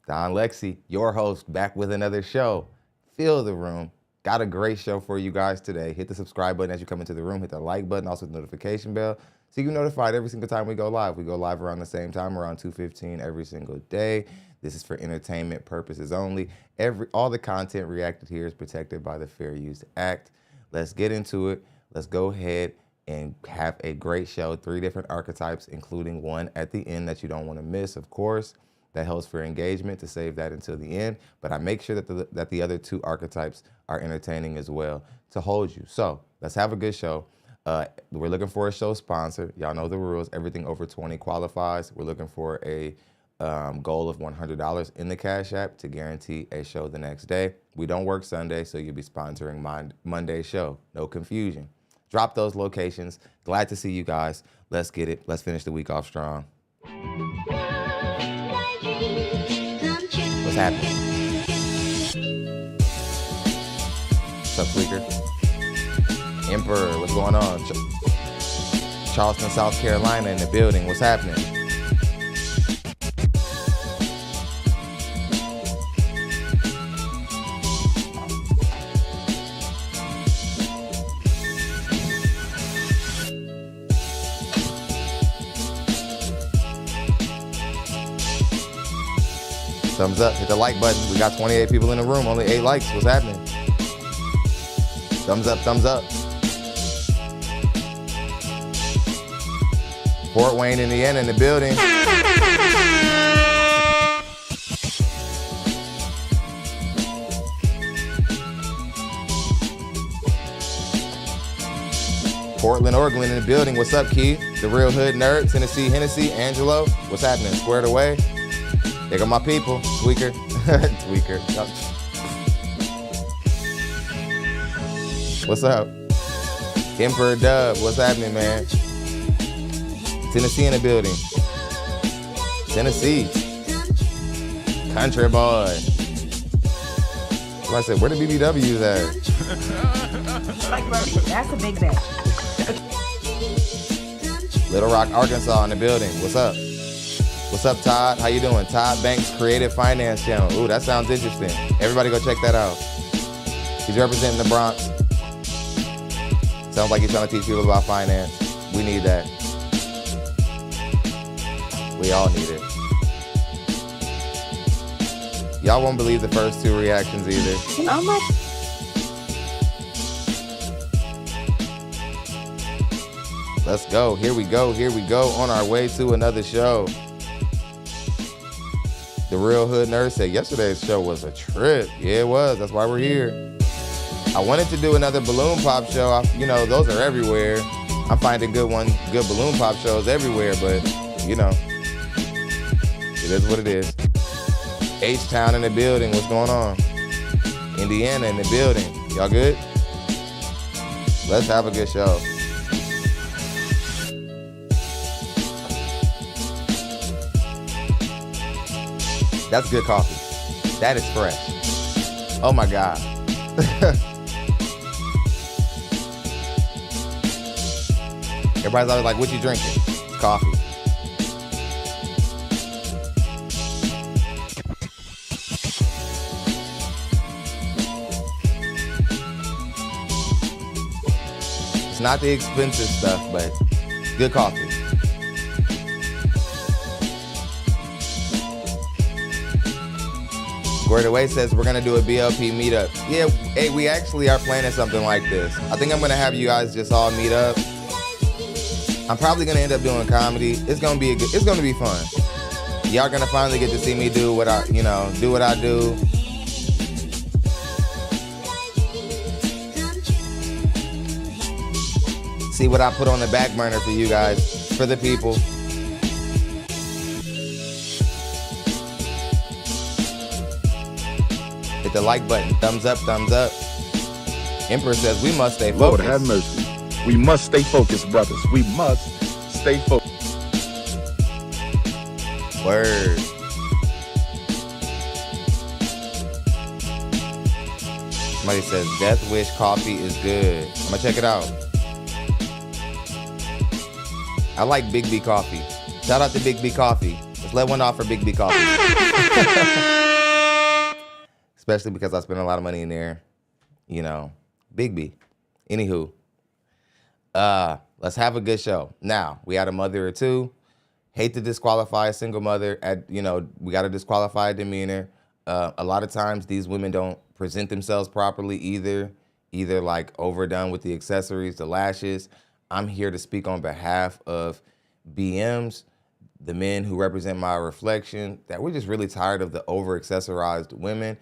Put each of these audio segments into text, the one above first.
BLPThonLexy, your host, back with another show. Fill the room. Got a great show for you guys today. Hit the subscribe button as you come into the room. Hit the like button, also the notification bell, so you get notified every single time we go live. We go live around the same time, around 2:15 every single day. This is for entertainment purposes only. All the content reacted here is protected by the Fair Use Act. Let's get into it. Let's go ahead and have a great show. 3 different archetypes, including one at the end that you don't want to miss, of course. That helps for engagement to save that until the end. But I make sure that the other 2 archetypes are entertaining as well to hold you. So let's have a good show. We're looking for a show sponsor. Y'all know the rules. Everything over 20 qualifies. We're looking for a goal of $100 in the Cash App to guarantee a show the next day. We don't work Sunday, so you'll be sponsoring Monday's show. No confusion. Drop those locations. Glad to see you guys. Let's get it. Let's finish the week off strong. What's happening? What's up, Tweaker? Emperor, what's going on? Charleston, South Carolina in the building. What's happening? Thumbs up, hit the like button. We got 28 people in the room, only 8 likes. What's happening? Thumbs up, thumbs up. Fort Wayne, Indiana in the building. Portland, Oregon in the building. What's up, Keith? The Real Hood Nerd, Tennessee, Hennessy, Angelo. What's happening? Squared away. There go my people. Tweaker. Tweaker. What's up? Emperor Dub. What's happening, man? Tennessee in the building. Tennessee. Country boy. Like I said, where the BBWs at? That's a big bet. Little Rock, Arkansas in the building. What's up? What's up, Todd? How you doing? Todd Banks Creative Finance Channel. Ooh, that sounds interesting. Everybody go check that out. He's representing the Bronx. Sounds like he's trying to teach people about finance. We need that. We all need it. Y'all won't believe the first 2 reactions either. Oh my. Let's go. Here we go. Here we go. On our way to another show. The Real Hood Nerd said yesterday's show was a trip. Yeah, it was. That's why we're here. I wanted to do another balloon pop show. You know, those are everywhere. I'm finding good balloon pop shows everywhere, but you know, it is what it is. H-Town in the building. What's going on? Indiana in the building. Y'all good? Let's have a good show. That's good coffee. That is fresh. Oh my God. Everybody's always like, what you drinking? It's coffee. It's not the expensive stuff, but good coffee. Squared Away says we're gonna do a BLP meetup. Yeah, hey, we actually are planning something like this. I think I'm gonna have you guys just all meet up. I'm probably gonna end up doing comedy. It's gonna be fun. Y'all gonna finally get to see me do what I do. See what I put on the back burner for you guys, for the people. Hit the like button. Thumbs up, thumbs up. Emperor says we must stay focused. Lord have mercy. We must stay focused, brothers. We must stay focused. Word. Somebody says Death Wish coffee is good. I'm gonna check it out. I like Big B coffee. Shout out to Big B Coffee. Let's let one off for Big B Coffee. Especially because I spent a lot of money in there. You know, Big B. Anywho, let's have a good show. Now, we had a mother or two. Hate to disqualify a single mother. We got to disqualify a demeanor. A lot of times these women don't present themselves properly either like overdone with the accessories, the lashes. I'm here to speak on behalf of BMs, the men who represent my reflection, that we're just really tired of the over-accessorized women.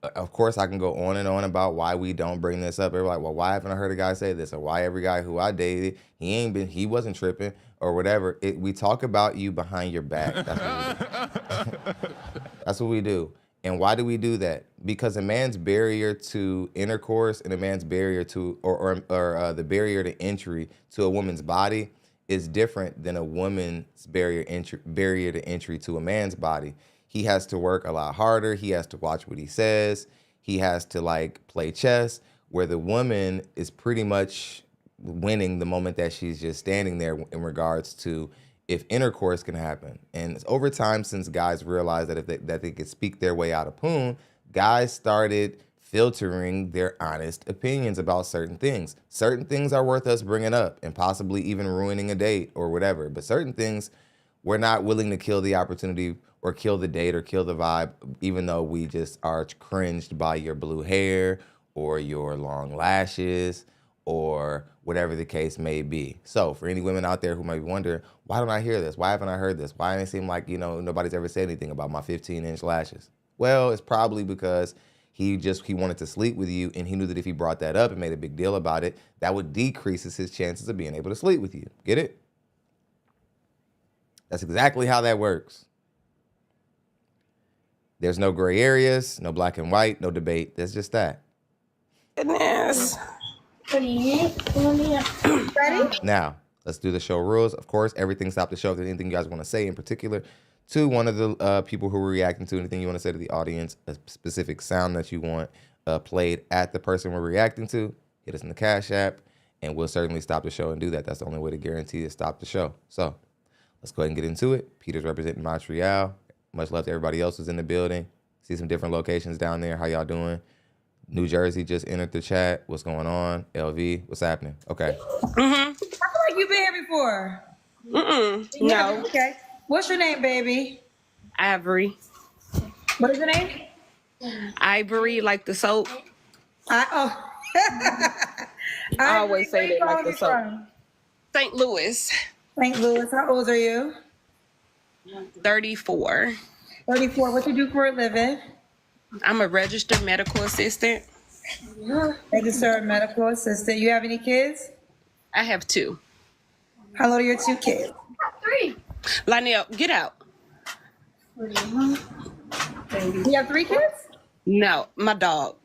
Of course, I can go on and on about why we don't bring this up. Everybody's like, well, why haven't I heard a guy say this? Or why every guy who I dated, he wasn't tripping or whatever. We talk about you behind your back. That's what we do. That's what we do. And why do we do that? Because a man's barrier to intercourse and a man's barrier to, or the barrier to entry to a woman's body is different than a woman's barrier to entry to a man's body. He has to work a lot harder. He has to watch what he says. He has to like play chess, where the woman is pretty much winning the moment that she's just standing there in regards to if intercourse can happen. And it's over time, since guys realized that if they could speak their way out of poon, guys started filtering their honest opinions about certain things. Certain things are worth us bringing up and possibly even ruining a date or whatever. But certain things, we're not willing to kill the opportunity or kill the date or kill the vibe, even though we just are cringed by your blue hair or your long lashes or whatever the case may be. So for any women out there who might be wondering, why don't I hear this? Why haven't I heard this? Why doesn't it seem like, nobody's ever said anything about my 15-inch lashes? Well, it's probably because he wanted to sleep with you, and he knew that if he brought that up and made a big deal about it, that would decrease his chances of being able to sleep with you. Get it? That's exactly how that works. There's no gray areas, no black and white, no debate. There's just that. Goodness. Ready? Now, let's do the show rules. Of course, everything stopped the show. If there's anything you guys want to say in particular to one of the people who were reacting to, anything you want to say to the audience, a specific sound that you want played at the person we're reacting to, hit us in the Cash App, and we'll certainly stop the show and do that. That's the only way to guarantee to stop the show. So let's go ahead and get into it. Peter's representing Montreal. Much love to everybody else who's in the building. See some different locations down there. How y'all doing? New Jersey just entered the chat. What's going on? LV, what's happening? Okay. I feel like you've been here before. No. Okay. What's your name, baby? Ivory. What is your name? Ivory, like the soap. I always say that, like the soap. from? St. Louis. St. Louis. How old are you? 34. 34. What you do for a living? I'm a registered medical assistant. Registered medical assistant. You have any kids? I have 2. How old are your 2 kids? 3. Lionel, get out. You have 3 kids? No, my dog.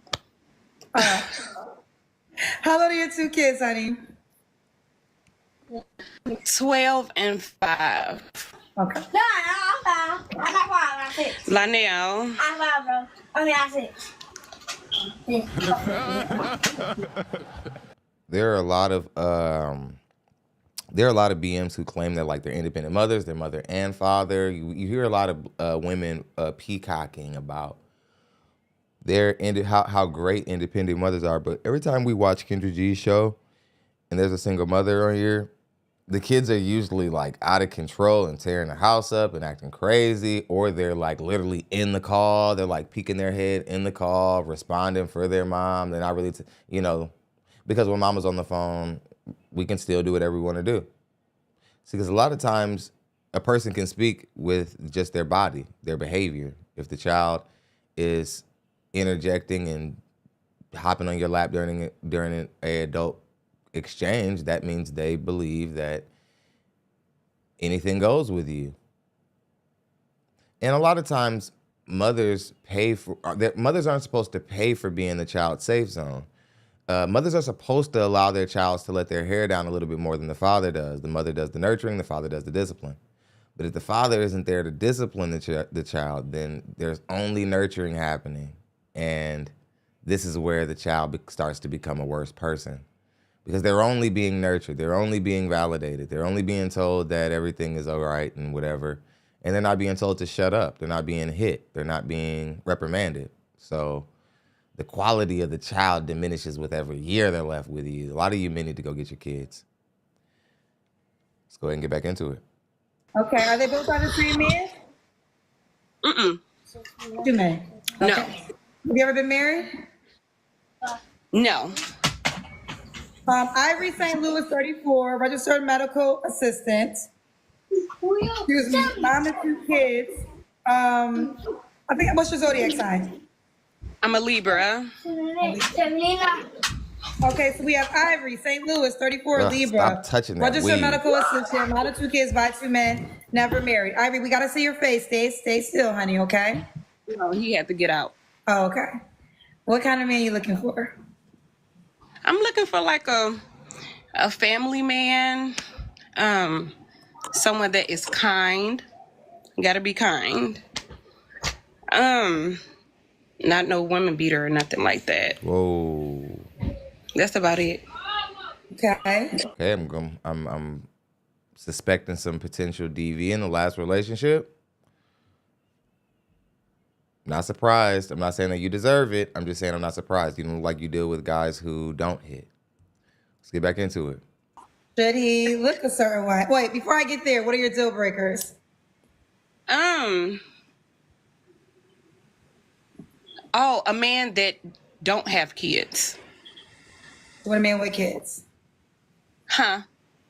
How old are your 2 kids, honey? 12 and 5. Okay. No, I'm 5. I'm not 5. I'm 6. Lionel. I'm 5, bro. I mean, I'm 6. There are a lot of BMs who claim that like they're independent mothers, their mother and father. You hear a lot of women peacocking about how great independent mothers are. But every time we watch Kendra G's show and there's a single mother on here, the kids are usually like out of control and tearing the house up and acting crazy, or they're like literally in the call. They're like peeking their head in the call, responding for their mom. They're not really, because when mama's on the phone, we can still do whatever we want to do. See, because a lot of times a person can speak with just their body, their behavior. If the child is interjecting and hopping on your lap during an adult exchange, that means they believe that anything goes with you. And a lot of times mothers aren't supposed to pay for being the child's safe zone. Mothers are supposed to allow their child to let their hair down a little bit more than the father does. The mother does the nurturing, the father does the discipline. But if the father isn't there to discipline the child, then there's only nurturing happening. And this is where the child starts to become a worse person. Because they're only being nurtured. They're only being validated. They're only being told that everything is all right and whatever. and they're not being told to shut up. They're not being hit. They're not being reprimanded. So the quality of the child diminishes with every year they're left with you. A lot of you men need to go get your kids. Let's go ahead and get back into it. Okay, are they both by the same man? Mm-mm. Two men. No. Okay. Have you ever been married? No. Ivory St. Louis, 34, registered medical assistant. Excuse me, mom of 2 kids. I think, what's your zodiac sign? I'm a Libra. Okay, so we have Ivory St. Louis, 34, Ugh, Libra. stop touching that registered weed. medical assistant, mom of 2 kids by 2 men, never married. Ivory, we gotta see your face. Stay still, honey, okay? No, he had to get out. Oh, okay. What kind of man are you looking for? I'm looking for like a family man, someone that is kind. Gotta be kind. Not no woman beater or nothing like that. Whoa. That's about it. Okay. Okay, I'm suspecting some potential DV in the last relationship. Not surprised. I'm not saying that you deserve it. I'm just saying I'm not surprised. You don't look like you deal with guys who don't hit. Let's get back into it. Should he look a certain way? Wait, before I get there, what are your deal breakers? Oh, a man that don't have kids. When a man with kids. Huh?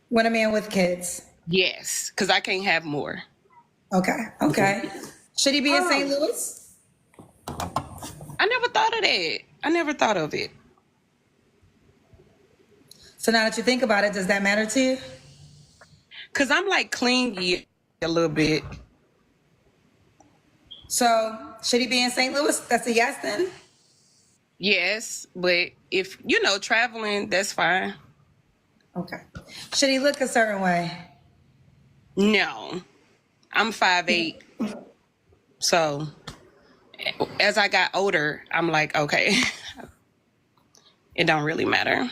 When a man with kids. Yes, because I can't have more. Okay. Should he be in St. Louis? I never thought of that. I never thought of it. So now that you think about it, does that matter to you? Because I'm like clingy a little bit. So should he be in St. Louis? That's a yes then? Yes, but if, traveling, that's fine. Okay. Should he look a certain way? No. I'm 5'8". So as I got older, I'm like, okay, it don't really matter.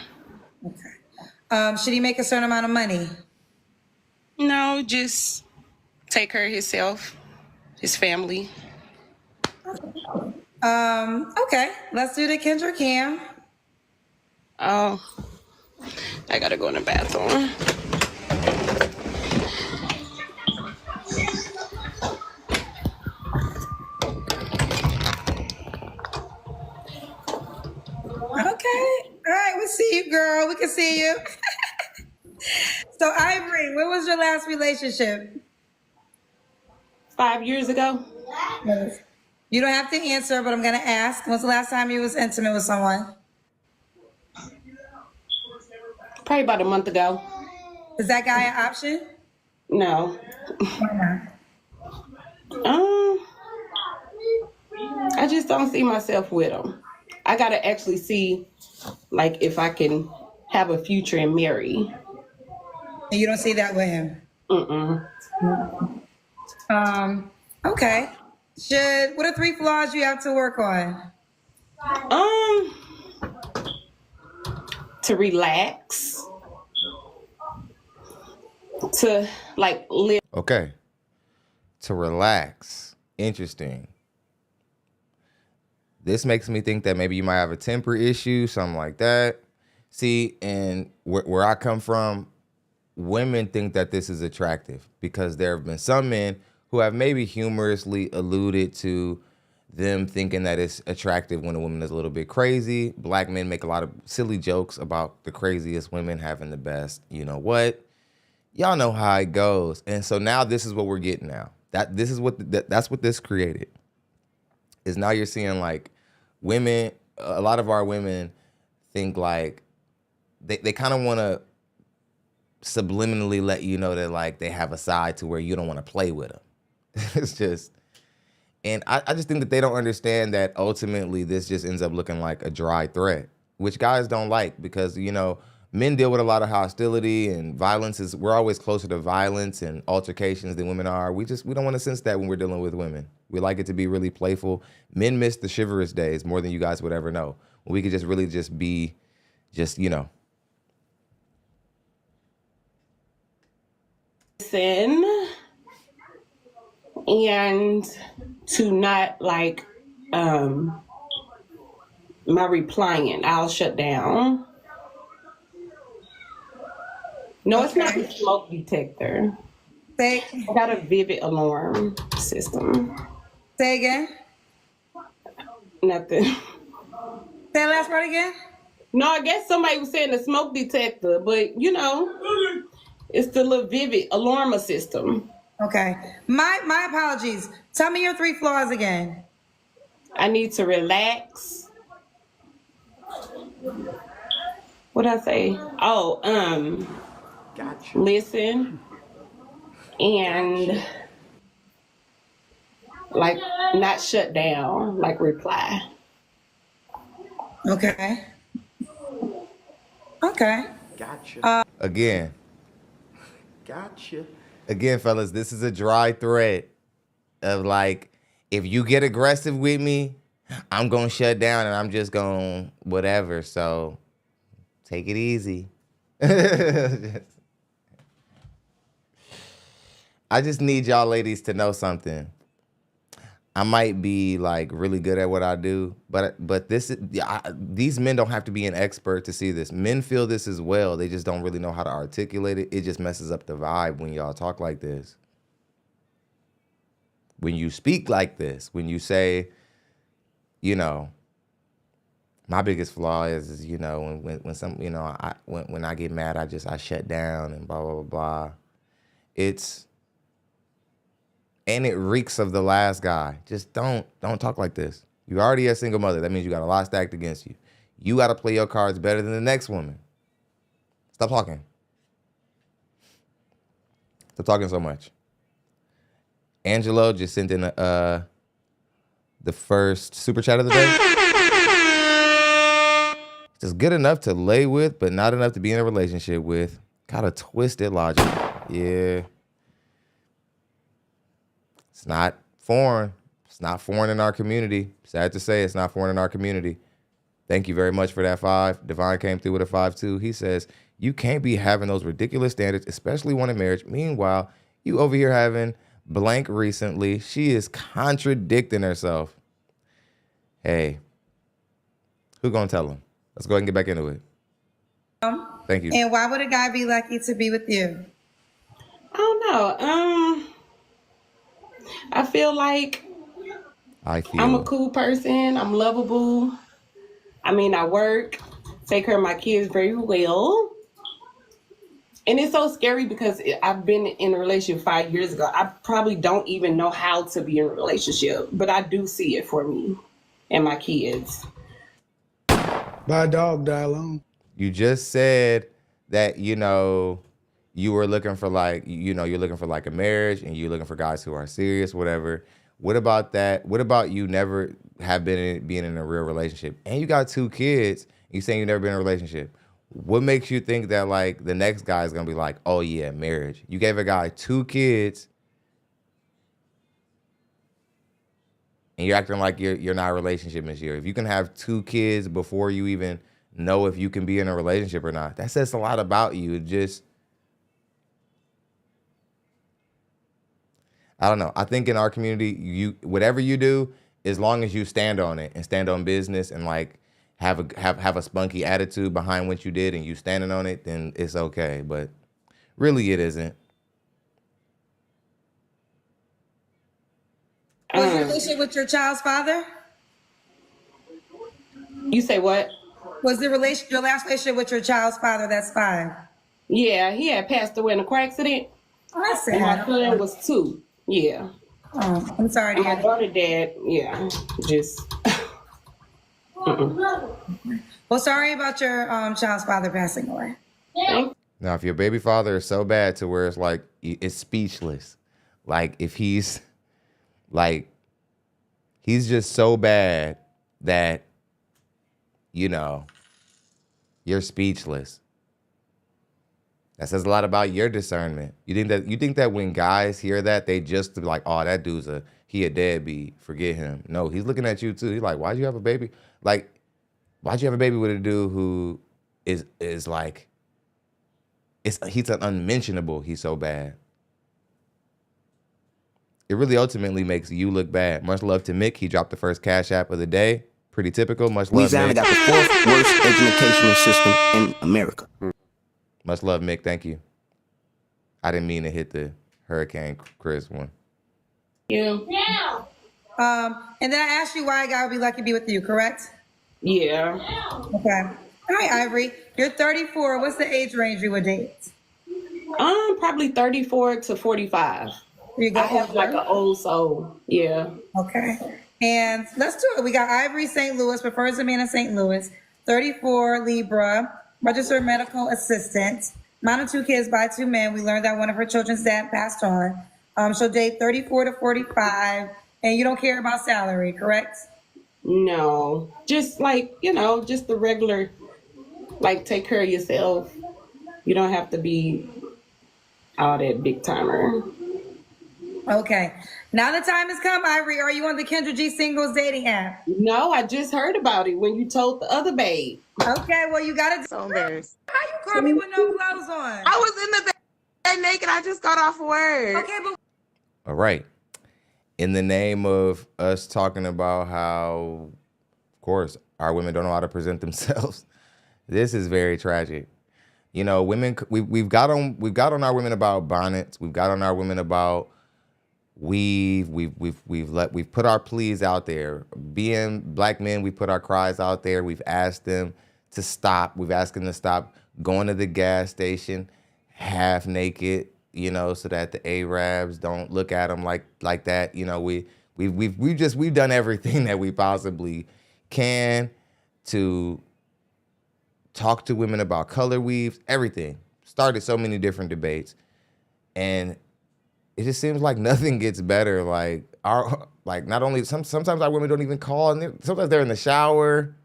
Okay. Should he make a certain amount of money? No, just take care of himself, his family. Okay. Let's do the Kendra Cam. Oh, I gotta go in the bathroom. Okay. All right, we'll see you, girl. We can see you. So, Ivory, when was your last relationship? 5 years ago? You don't have to answer, but I'm going to ask. When's the last time you was intimate with someone? Probably about a month ago. Is that guy an option? No. Why not? I just don't see myself with him. I gotta actually see, like, if I can have a future and marry. And you don't see that with him? Okay. What are 3 flaws you have to work on? To relax. To, like, live. Okay. To relax. Interesting. This makes me think that maybe you might have a temper issue, something like that. See, and where I come from, women think that this is attractive because there have been some men who have maybe humorously alluded to them thinking that it's attractive when a woman is a little bit crazy. Black men make a lot of silly jokes about the craziest women having the best. You know what? Y'all know how it goes. And so now this is what we're getting now. That's what this created. Is now you're seeing like women, a lot of our women think like they kind of want to subliminally let you know that like they have a side to where you don't want to play with them. It's just, and I just think that they don't understand that ultimately this just ends up looking like a dry threat, which guys don't like because, men deal with a lot of hostility and violence. We're always closer to violence and altercations than women are. We don't want to sense that when we're dealing with women. We like it to be really playful. Men miss the chivalrous days more than you guys would ever know. When we could just really just be, Listen, and to not like my replying. I'll shut down. No, it's not the smoke detector. I got a vivid alarm system. Say again. Nothing. Say the last word again. No, I guess somebody was saying the smoke detector, but you know, it's the little vivid alarm system. Okay. My apologies. Tell me your 3 flaws again. I need to relax. What did I say? Oh, Gotcha. listen and like not shut down, like reply. Okay. Okay. Gotcha. Again, Gotcha. fellas, this is a dry thread of like, if you get aggressive with me, I'm gonna shut down and I'm just gonna whatever. So take it easy. I just need y'all ladies to know something. I might be like really good at what I do, but these men don't have to be an expert to see this. Men feel this as well. They just don't really know how to articulate it. It just messes up the vibe when y'all talk like this. When you speak like this, when you say, you know, my biggest flaw is you know, when some, you know, when I get mad, I shut down and blah, blah, blah, blah. And it reeks of the last guy. Just don't talk like this. You're already a single mother. That means you got a lot stacked against you. You got to play your cards better than the next woman. Stop talking. Stop talking so much. Angelo just sent in the first super chat of the day. Just good enough to lay with, but not enough to be in a relationship with. Got a twisted logic. Yeah. It's not foreign. It's not foreign in our community. Sad to say, it's not foreign in our community. Thank you very much for that 5. Divine came through with a 5 too. He says, you can't be having those ridiculous standards, especially one in marriage. Meanwhile, you over here having blank recently. She is contradicting herself. Hey, who gonna tell him? Let's go ahead and get back into it. Thank you. And why would a guy be lucky to be with you? I don't know. I feel like I'm a cool person. I'm lovable. I mean, I work, take care of my kids very well. And it's so scary because I've been in a relationship 5 years ago. I probably don't even know how to be in a relationship, but I do see it for me and my kids. Buy a dog, die alone. You just said that, you know, you were looking for like, you know, you're looking for like a marriage and you're looking for guys who are serious, whatever. What about that? What about you never have being in a real relationship? And you got 2 kids, you saying you've never been in a relationship. What makes you think that like the next guy is gonna be like, oh yeah, marriage? You gave a guy 2 kids and you're acting like you're not a relationship material. If you can have 2 kids before you even know if you can be in a relationship or not, that says a lot about you. It just, I don't know. I think in our community, whatever you do, as long as you stand on it and stand on business and like have a spunky attitude behind what you did and you standing on it, then it's okay. But really, it isn't. Was your relationship with your child's father? You say what? Was your last relationship with your child's father? That's 5. Yeah, he had passed away in a car accident. Oh, that's And my sad. son was 2. Yeah. Oh, I'm sorry to And hear my that. daughter dad, yeah, just. Well, sorry about your child's father passing away. Now, if your baby father is so bad to where it's like, it's speechless. Like if he's just so bad that, you know, you're speechless. That says a lot about your discernment. You think that when guys hear that, they just be like, oh, that dude's he a deadbeat, forget him. No, he's looking at you too. He's like, why'd you have a baby? Like, why'd you have a baby with a dude who is like, he's an unmentionable, he's so bad. it really ultimately makes you look bad. Much love to Mick. He dropped the first Cash App of the day. Pretty typical. Much love, Louisiana Mick. got the 4th worst educational system in America. Much love, Mick. Thank you. I didn't mean to hit the Hurricane Chris one. Yeah. And then I asked you why a guy would be lucky to be with you, correct? Yeah. Okay. Hi, Ivory. You're 34. What's the age range you would date? Probably 34 to 45. You go I have like an old soul. Yeah. Okay. And let's do it. We got Ivory, St. Louis, prefers a man in St. Louis, 34, Libra, registered medical assistant, mom of 2 kids by 2 men. We learned that one of her children's dad passed on. She'll date 34 to 45, and you don't care about salary, correct? No, just like, just the regular, like take care of yourself. You don't have to be all that big timer. Okay. Now the time has come, Ivory. Are you on the Kendra G Singles dating app? No, I just heard about it when you told the other babe. Okay, well, you got to. So embarrassed. How you call me with no clothes on? I was in the bed naked. I just got off work. Okay, but. All right. In the name of us talking about how, of course, our women don't know how to present themselves, this is very tragic. Women, we've got on our women about bonnets. We've got on our women about we've put our pleas out there. Being black men, we put our cries out there. We've asked them to stop. We've asked them to stop going to the gas station half naked, so that the Arabs don't look at them like that. We've done everything that we possibly can to talk to women about color weaves, everything. Started so many different debates, and it just seems like nothing gets better. Not only sometimes our women don't even call, and sometimes they're in the shower,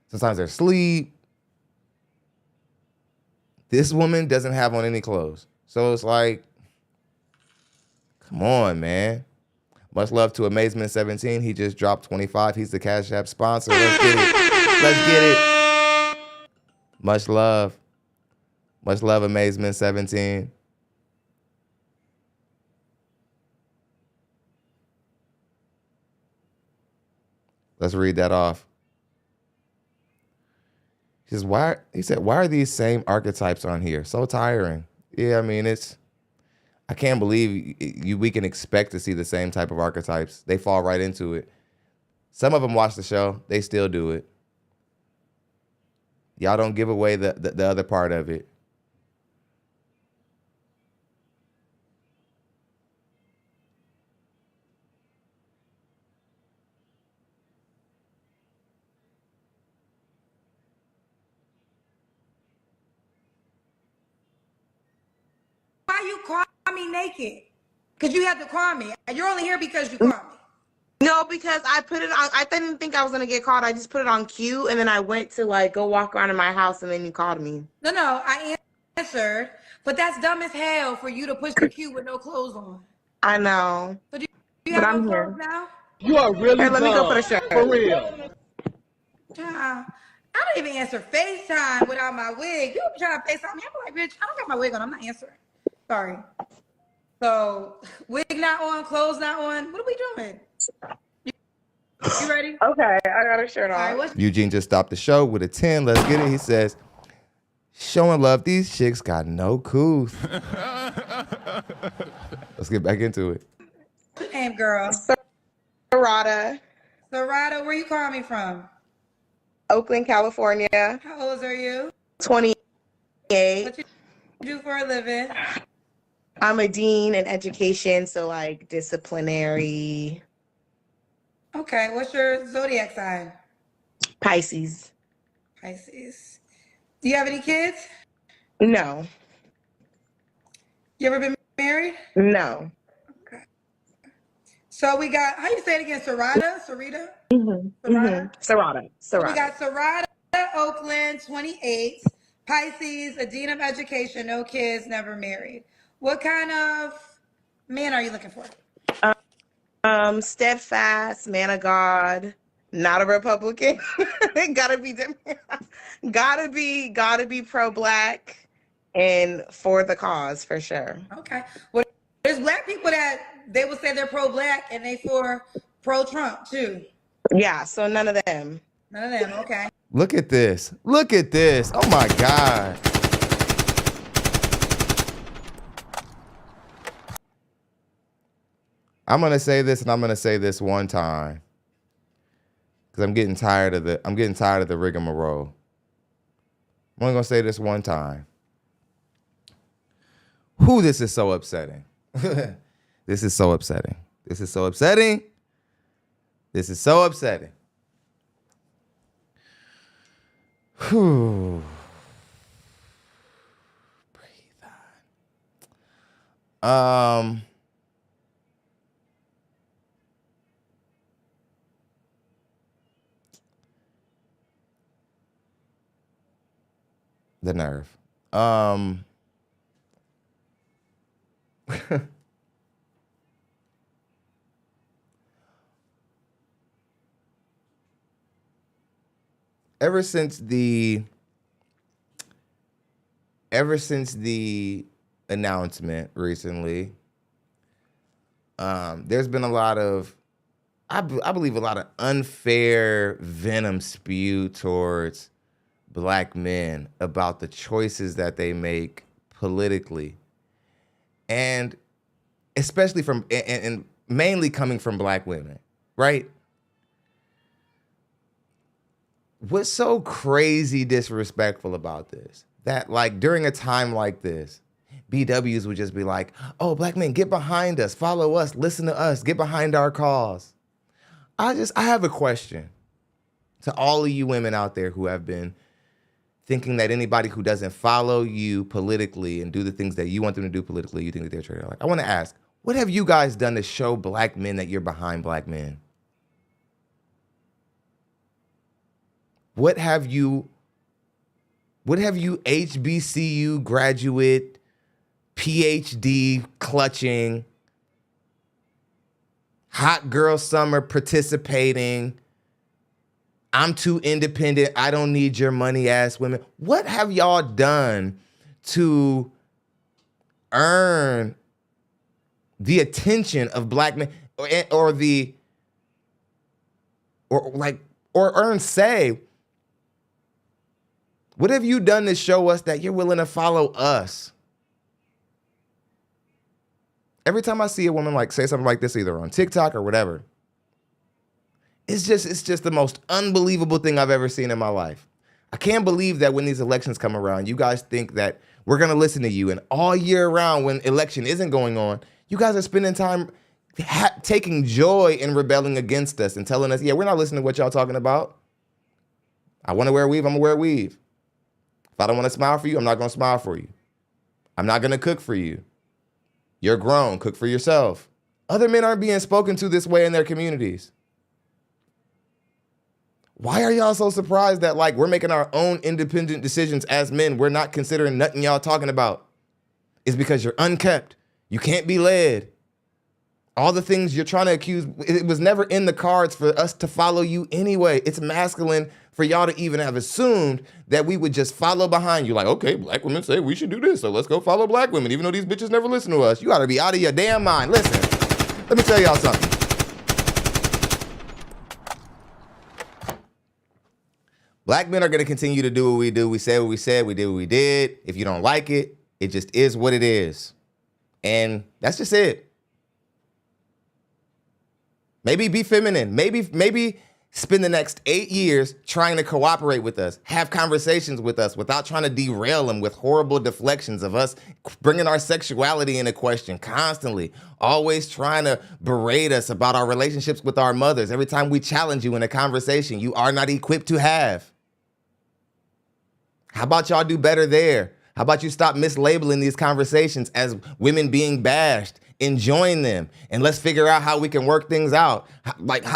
sometimes they're asleep. This woman doesn't have on any clothes, so it's like, come on, man. Much love to Amazement 17. He just dropped 25. He's the Cash App sponsor. Let's get it. Let's get it. Much love. Much love, Amazement 17. Let's read that off. He said, why are these same archetypes on here? So tiring. Yeah, I mean, I can't believe we can expect to see the same type of archetypes. They fall right into it. Some of them watch the show. They still do it. Y'all don't give away the other part of it. Why you call me naked? Because you had to call me. You're only here because you called me. No, because I put it on. I didn't think I was gonna get called. I just put it on cue, and then I went to go walk around in my house, and then you called me. No, I answered, but that's dumb as hell for you to push the queue with no clothes on. I know. So do you have no clothes now? You are really Here, let me go put a shirt. For real. I don't even answer FaceTime without my wig. You be trying to FaceTime me. I'm like, bitch, I don't got my wig on. I'm not answering. Sorry. So, wig not on, clothes not on. What are we doing? You ready? Okay, I got a shirt on. All right, Eugene just stopped the show with a 10. Let's get it. He says, showing love. These chicks got no couth. Let's get back into it. what's your name, girl? Serita. Serita, where you calling me from? Oakland, California. How old are you? 28. What you do for a living? I'm a dean in education, so disciplinary. Okay, what's your zodiac sign? Pisces. Pisces. Do you have any kids? No. You ever been married? No. Okay. So we got, how you say it again? Serita? Mm-hmm. Serita. So we got Serita, Oakland, 28, Pisces, a dean of education, no kids, never married. What kind of man are you looking for? Steadfast, man of God, not a Republican. gotta be pro-black and for the cause for sure. Okay. Well, there's black people that they will say they're pro-black and they for pro-Trump too. Yeah, so none of them. None of them, okay. Look at this. Look at this. Oh my God. I'm gonna say this, and I'm gonna say this one time, because I'm getting tired of the rigmarole. I'm only gonna say this one time. Whew, this is so upsetting. This is so upsetting. This is so upsetting. This is so upsetting. Whew. Breathe on. The nerve. Ever since the announcement recently, there's been a lot of, I believe, a lot of unfair venom spewed towards Black men about the choices that they make politically, and especially from, and mainly coming from Black women, right? What's so crazy disrespectful about this? That like during a time like this, BWs would just be like, oh, Black men, get behind us, follow us, listen to us, get behind our cause. I have a question to all of you women out there who have been thinking that anybody who doesn't follow you politically and do the things that you want them to do politically, you think that they're traitor. Like, I want to ask, what have you guys done to show Black men that you're behind Black men? What have you HBCU graduate, PhD clutching, hot girl summer participating, I'm too independent, I don't need your money ass women? What have y'all done to earn the attention of Black men, or earn say? What have you done to show us that you're willing to follow us? Every time I see a woman like say something like this, either on TikTok or whatever, it's just the most unbelievable thing I've ever seen in my life. I can't believe that when these elections come around, you guys think that we're gonna listen to you, and all year round when election isn't going on, you guys are spending time taking joy in rebelling against us and telling us, yeah, we're not listening to what y'all talking about. I wanna wear a weave, I'm gonna wear a weave. If I don't want to smile for you, I'm not going to smile for you. I'm not going to cook for you. You're grown, cook for yourself. Other men aren't being spoken to this way in their communities. Why are y'all so surprised that like we're making our own independent decisions as men? We're not considering nothing y'all talking about. It's because you're unkept. You can't be led. All the things you're trying to accuse, it was never in the cards for us to follow you anyway. It's masculine for y'all to even have assumed that we would just follow behind you. Like, okay, Black women say we should do this, so let's go follow Black women, even though these bitches never listen to us. You gotta be out of your damn mind. Listen, let me tell y'all something. Black men are gonna continue to do what we do. We said what we said, we did what we did. If you don't like it, it just is what it is. And that's just it. Maybe be feminine. Maybe spend the next 8 years trying to cooperate with us, have conversations with us without trying to derail them with horrible deflections of us bringing our sexuality into question constantly, always trying to berate us about our relationships with our mothers. Every time we challenge you in a conversation you are not equipped to have. How about y'all do better there? How about you stop mislabeling these conversations as women being bashed, enjoying them, and let's figure out how we can work things out.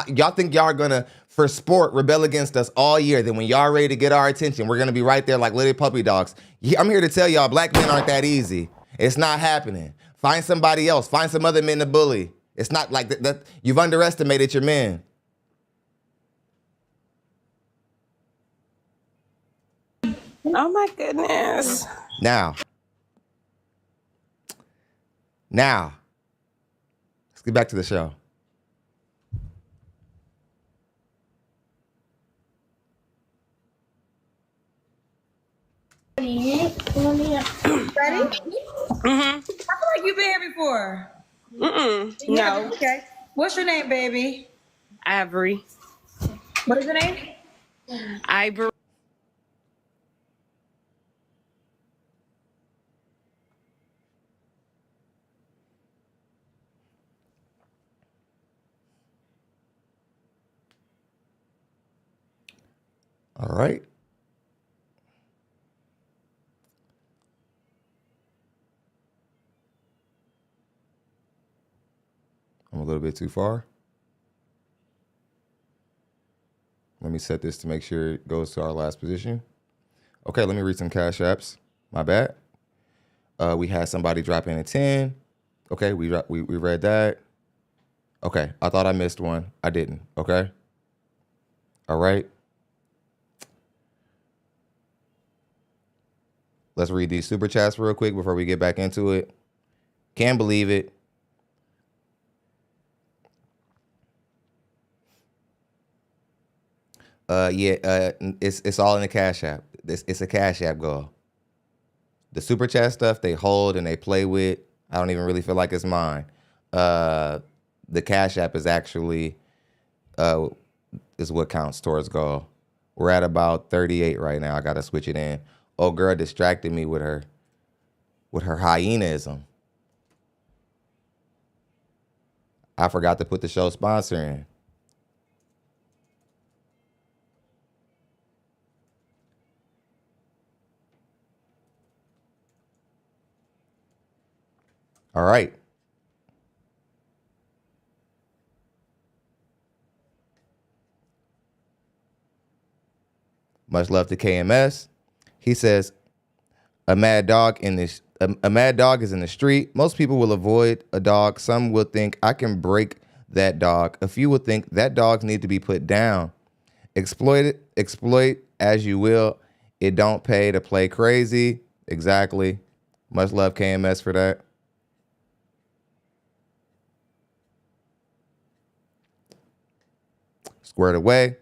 Y'all think y'all are gonna, for sport, rebel against us all year. Then when y'all ready to get our attention, we're gonna be right there like little puppy dogs. I'm here to tell y'all, Black men aren't that easy. It's not happening. Find somebody else. Find some other men to bully. It's not like that. You've underestimated your men. Oh my goodness. Now, let's get back to the show. Ready? Mm-hmm. I feel like you've been here before. No. Okay. What's your name, baby? Ivory. What is your name? Ivory. All right. I'm a little bit too far. Let me set this to make sure it goes to our last position. Okay, let me read some cash apps. My bad. We had somebody drop in a 10. Okay, we read that. Okay, I thought I missed one. I didn't. Okay. All right. Let's read these super chats real quick before we get back into it. Can't believe it. It's all in the Cash App. It's a Cash App goal. The super chat stuff they hold and they play with, I don't even really feel like it's mine. The Cash App is actually is what counts towards goal. We're at about 38 right now. I gotta switch it in. Oh, girl distracted me with her hyenaism. I forgot to put the show sponsor in. All right. Much love to KMS. He says, a mad dog is in the street. Most people will avoid a dog. Some will think I can break that dog. A few will think that dogs need to be put down. Exploit as you will. It don't pay to play crazy. Exactly. Much love KMS for that. Squared away.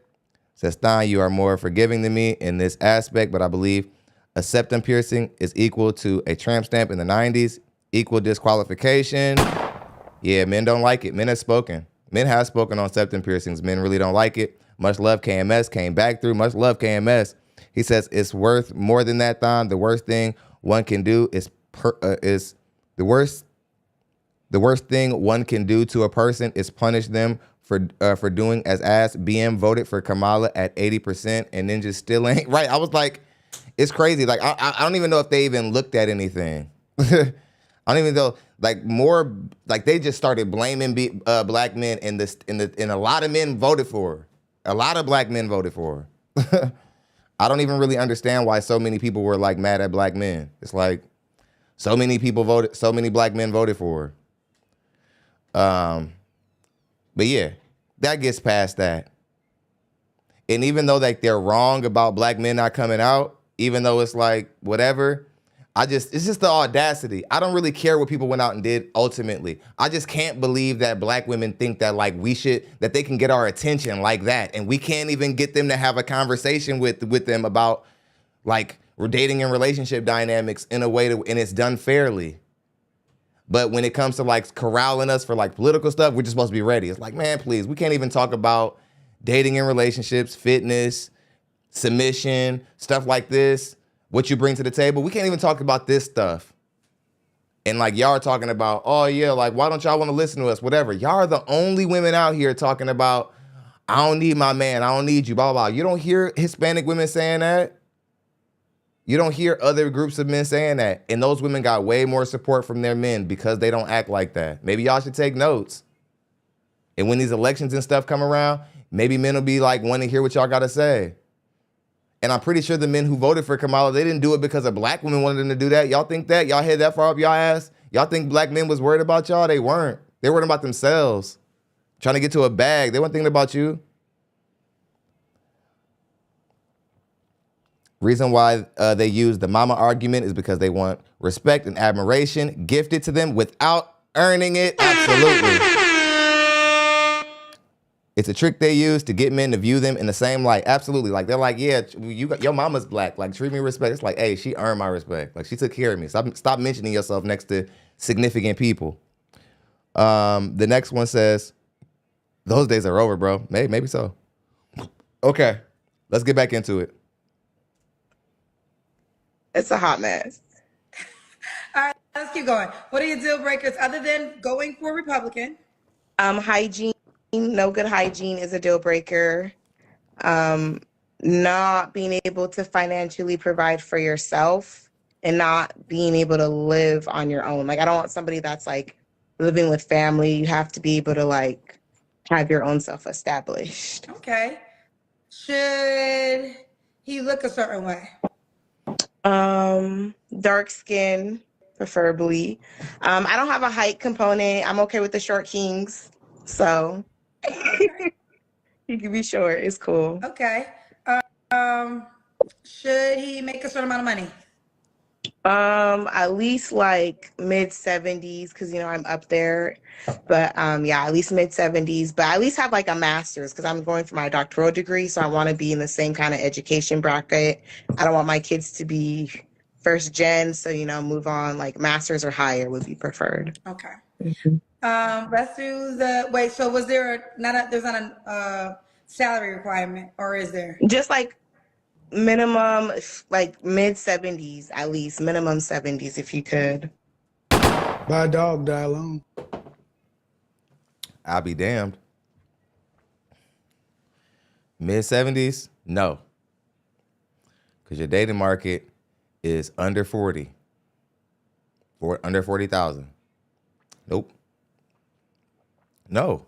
Says, Stein, you are more forgiving than me in this aspect, but I believe a septum piercing is equal to a tramp stamp in the 90s. Equal disqualification. Yeah, men don't like it. Men have spoken. Men have spoken on septum piercings. Men really don't like it. Much love, KMS. Came back through. Much love, KMS. He says, it's worth more than that, Thon. The worst thing one can do is the worst thing one can do to a person is punish them for doing as asked. BM voted for Kamala at 80% and then just still ain't right. I was like, it's crazy. Like I don't even know if they even looked at anything. I don't even know. Like more like they just started blaming black men and a lot of men voted for her. A lot of black men voted for her. I don't even really understand why so many people were like mad at black men. It's like so many black men voted for her. But yeah, that gets past that. And even though like they're wrong about black men not coming out, even though it's like whatever, it's just the audacity. I don't really care what people went out and did ultimately. I just can't believe that black women think that like that they can get our attention like that. And we can't even get them to have a conversation with them about like we're dating and relationship dynamics in a way and it's done fairly. But when it comes to like corralling us for like political stuff, we're just supposed to be ready. It's like, man, please, we can't even talk about dating and relationships, fitness, submission, stuff like this, what you bring to the table. We can't even talk about this stuff. And like y'all are talking about, oh yeah, like why don't y'all want to listen to us? Whatever. Y'all are the only women out here talking about, I don't need my man, I don't need you, blah, blah, blah. You don't hear Hispanic women saying that. You don't hear other groups of men saying that. And those women got way more support from their men because they don't act like that. Maybe y'all should take notes. And when these elections and stuff come around, maybe men will be like, want to hear what y'all got to say. And I'm pretty sure the men who voted for Kamala, they didn't do it because a black woman wanted them to do that. Y'all think that? Y'all head that far up y'all ass? Y'all think black men was worried about y'all? They weren't. They were worried about themselves. Trying to get to a bag. They weren't thinking about you. Reason why they use the mama argument is because they want respect and admiration gifted to them without earning it. Absolutely. It's a trick they use to get men to view them in the same light. Absolutely. Like, they're like, yeah, your mama's black. Like, treat me with respect. It's like, hey, she earned my respect. Like, she took care of me. Stop mentioning yourself next to significant people. The next one says, those days are over, bro. Maybe so. Okay, let's get back into it. It's a hot mess. All right, let's keep going. What are your deal breakers other than going for Republican? Hygiene. No good hygiene is a deal breaker. Not being able to financially provide for yourself and not being able to live on your own. Like, I don't want somebody that's like living with family. You have to be able to like have your own self established. Okay. Should he look a certain way? Dark skin, preferably. I don't have a height component. I'm okay with the short kings. So you can be short. It's cool. Okay. Should he make a certain amount of money? At least like mid 70s, because you know I'm up there. But yeah, at least mid 70s. But at least have like a master's, because I'm going for my doctoral degree, so I want to be in the same kind of education bracket. I don't want my kids to be first gen, so you know, move on. Like master's or higher would be preferred. Okay. Let's do the wait. So was there there's not a salary requirement, or is there? Just like minimum, like mid 70s, at least minimum 70s, if you could. Buy a dog, die alone. I'll be damned. Mid 70s? No. Because your dating market is under 40. Under 40,000. Nope. No.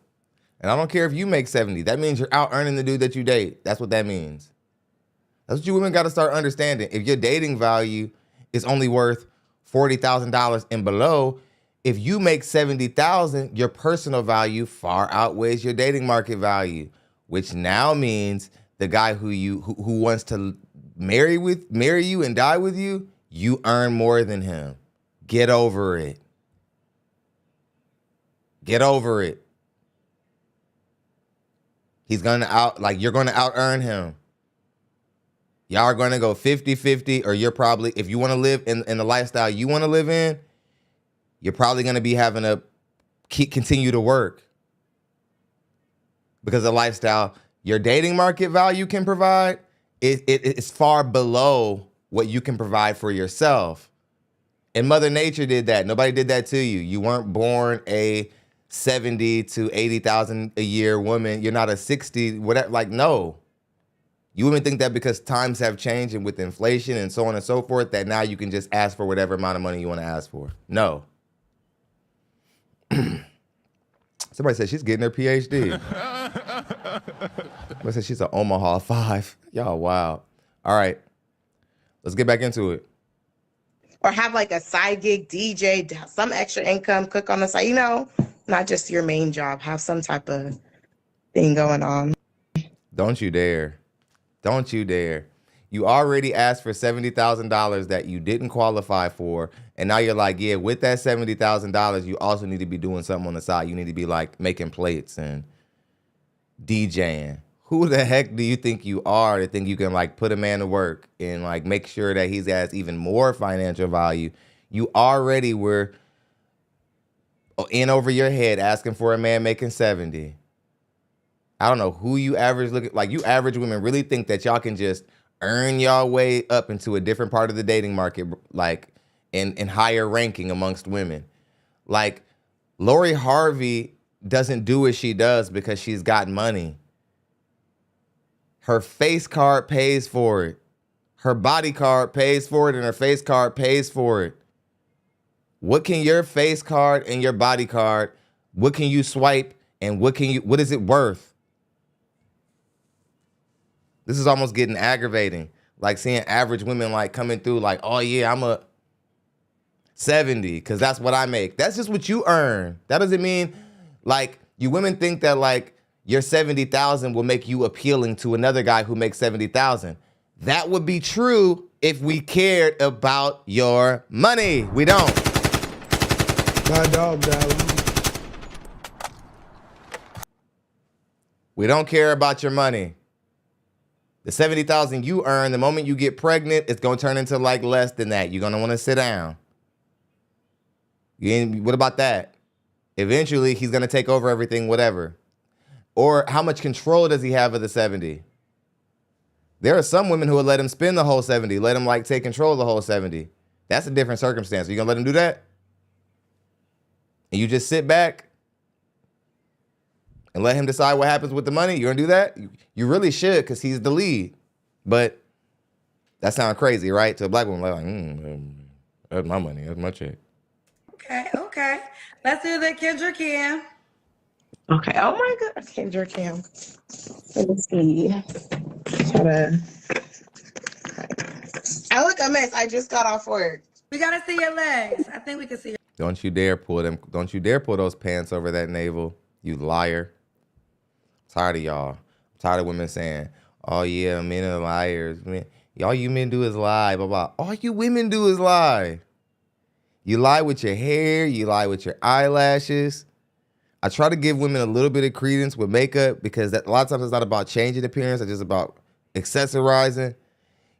And I don't care if you make 70. That means you're out earning the dude that you date. That's what that means. That's what you women got to start understanding. If your dating value is only worth $40,000 and below, if you make $70,000, your personal value far outweighs your dating market value, which now means the guy who wants to marry you and die with you, you earn more than him. Get over it. Get over it. He's gonna you're gonna out earn him. Y'all are gonna go 50-50, or you're probably, if you wanna live in the lifestyle you wanna live in, you're probably gonna be having to continue to work. Because the lifestyle your dating market value can provide, it's far below what you can provide for yourself. And Mother Nature did that. Nobody did that to you. You weren't born a 70 to 80,000 a year woman. You're not a 60, whatever. Like, no. You women think that because times have changed and with inflation and so on and so forth, that now you can just ask for whatever amount of money you want to ask for. No. Somebody said she's getting her PhD. Somebody said she's an Omaha 5. Y'all, wow. All right. Let's get back into it. Or have like a side gig, DJ, some extra income, cook on the side, you know, not just your main job. Have some type of thing going on. Don't you dare. Don't you dare. You already asked for $70,000 that you didn't qualify for. And now you're like, yeah, with that $70,000, you also need to be doing something on the side. You need to be like making plates and DJing. Who the heck do you think you are to think you can like put a man to work and like make sure that he has even more financial value? You already were in over your head asking for a man making 70. I don't know who you average look at. Like, you average women really think that y'all can just earn y'all way up into a different part of the dating market, like in higher ranking amongst women. Like, Lori Harvey doesn't do what she does because she's got money. Her face card pays for it. Her body card pays for it, and her face card pays for it. What can your face card and your body card, what can you swipe, and what is it worth? This is almost getting aggravating. Like seeing average women like coming through like, oh yeah, I'm a 70 because that's what I make. That's just what you earn. That doesn't mean like you women think that like your 70,000 will make you appealing to another guy who makes 70,000. That would be true if we cared about your money. We don't. Buy a dog, die alone. We don't care about your money. The 70,000 you earn, the moment you get pregnant, it's gonna turn into like less than that. You're gonna want to sit down. What about that? Eventually, he's gonna take over everything, whatever. Or how much control does he have of the 70? There are some women who would let him spend the whole 70, let him like take control of the whole 70. That's a different circumstance. Are you gonna let him do that? And you just sit back and let him decide what happens with the money? You're gonna do that? You really should, because he's the lead. But that sounds crazy, right? To a black woman, like, that's my money, that's my check. Okay. Let's do the Kendra Cam. Okay. Oh my God. Kendra Cam. Let me see. I look a mess. I just got off work. We gotta see your legs. I think we can see your Don't you dare pull them. Don't you dare pull those pants over that navel, you liar. I'm tired of y'all. I'm tired of women saying, oh yeah, men are liars. Man, all you men do is lie, blah, blah. All you women do is lie. You lie with your hair. You lie with your eyelashes. I try to give women a little bit of credence with makeup because a lot of times it's not about changing appearance. It's just about accessorizing.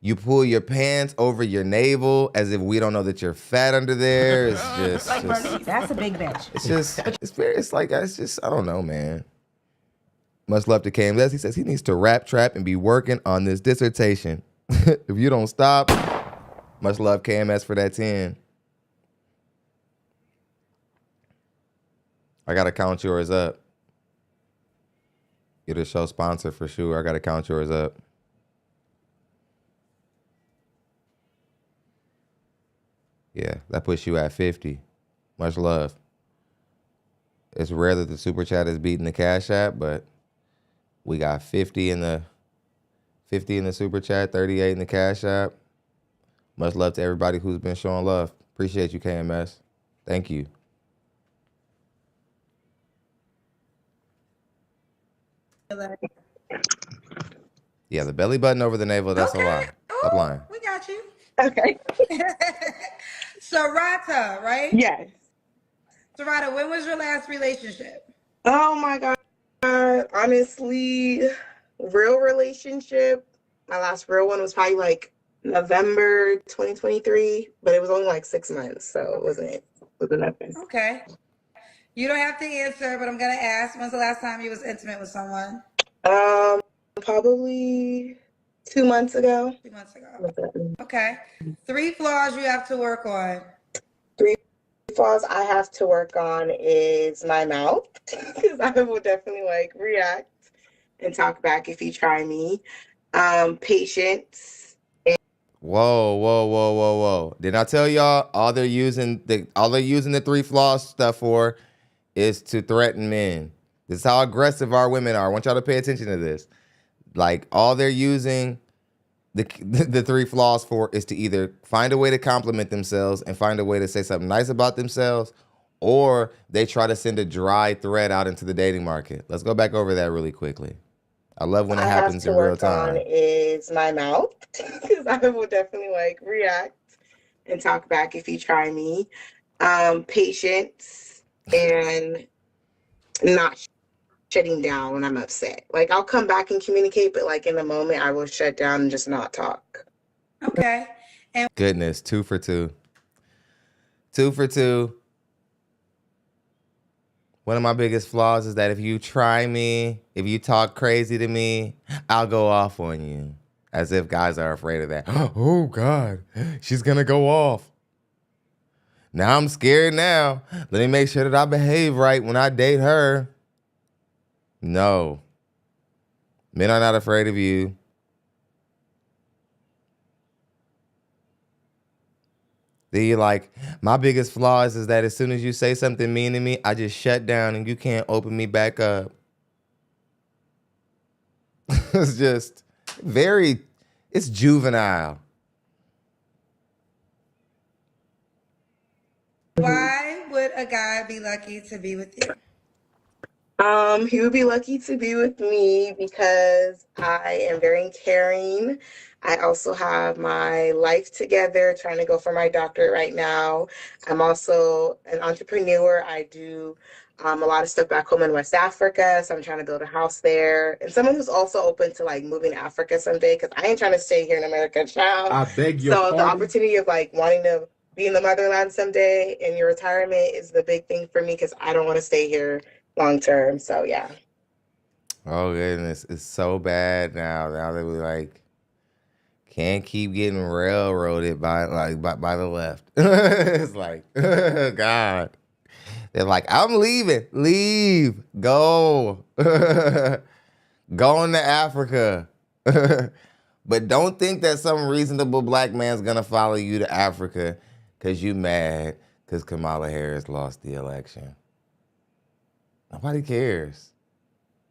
You pull your pants over your navel as if we don't know that you're fat under there. It's just that's a big bitch. It's just, I don't know, man. Much love to Cam Les. He says he needs to rap, trap, and be working on this dissertation. If you don't stop, much love, KMS, for that 10. I gotta count yours up. You're the show sponsor for sure. I gotta count yours up. Yeah, that puts you at 50. Much love. It's rare that the super chat is beating the Cash App, but we got 50 in the super chat, 38 in the Cash App. Much love to everybody who's been showing love. Appreciate you, KMS. Thank you. Yeah, the belly button over the navel, that's a lie. Stop lying. We got you. Okay. Serita, right? Yes. Serita, when was your last relationship? Oh my God. Honestly, real relationship. My last real one was probably like November 2023, but it was only like 6 months, so it wasn't nothing. Okay. You don't have to answer, but I'm gonna ask. When's the last time you was intimate with someone? Probably 2 months ago. 2 months ago. Okay. 3 flaws you have to work on. 3 flaws I have to work on is my mouth, because I will definitely like react and talk back if you try me. Patience. Whoa. Did I tell y'all all they're using the 3 flaws stuff for is to threaten men? This is how aggressive our women are. I want y'all to pay attention to this. Like, all they're using the 3 flaws for is to either find a way to compliment themselves and find a way to say something nice about themselves, or they try to send a dry threat out into the dating market. Let's go back over that really quickly. I love when it happens in real time. Is my mouth, because I will definitely like react and talk back if you try me. Patience and not shutting down when I'm upset. Like, I'll come back and communicate, but like in the moment I will shut down and just not talk. Okay. And goodness, 2 for 2. 2 for 2. One of my biggest flaws is that if you try me, if you talk crazy to me, I'll go off on you. As if guys are afraid of that. Oh God, she's gonna go off. Now I'm scared now. Let me make sure that I behave right when I date her. No. Men are not afraid of you. Then you're like, my biggest flaw is that as soon as you say something mean to me, I just shut down and you can't open me back up. It's just it's juvenile. why would a guy be lucky to be with you? He would be lucky to be with me because I am very caring. I also have my life together, trying to go for my doctorate right now. I'm also an entrepreneur. I do a lot of stuff back home in West Africa. So I'm trying to build a house there. And someone who's also open to like moving to Africa someday, because I ain't trying to stay here in America, child. I beg your So the pardon? opportunity of like wanting to be in the motherland someday in your retirement is the big thing for me, because I don't want to stay here long term. So yeah. Oh goodness, it's so bad now. Now that we like can't keep getting railroaded by the left. It's like God. They're like, I'm leaving. Leave. Go. Going to Africa. But don't think that some reasonable black man's gonna follow you to Africa because you mad because Kamala Harris lost the election. Nobody cares.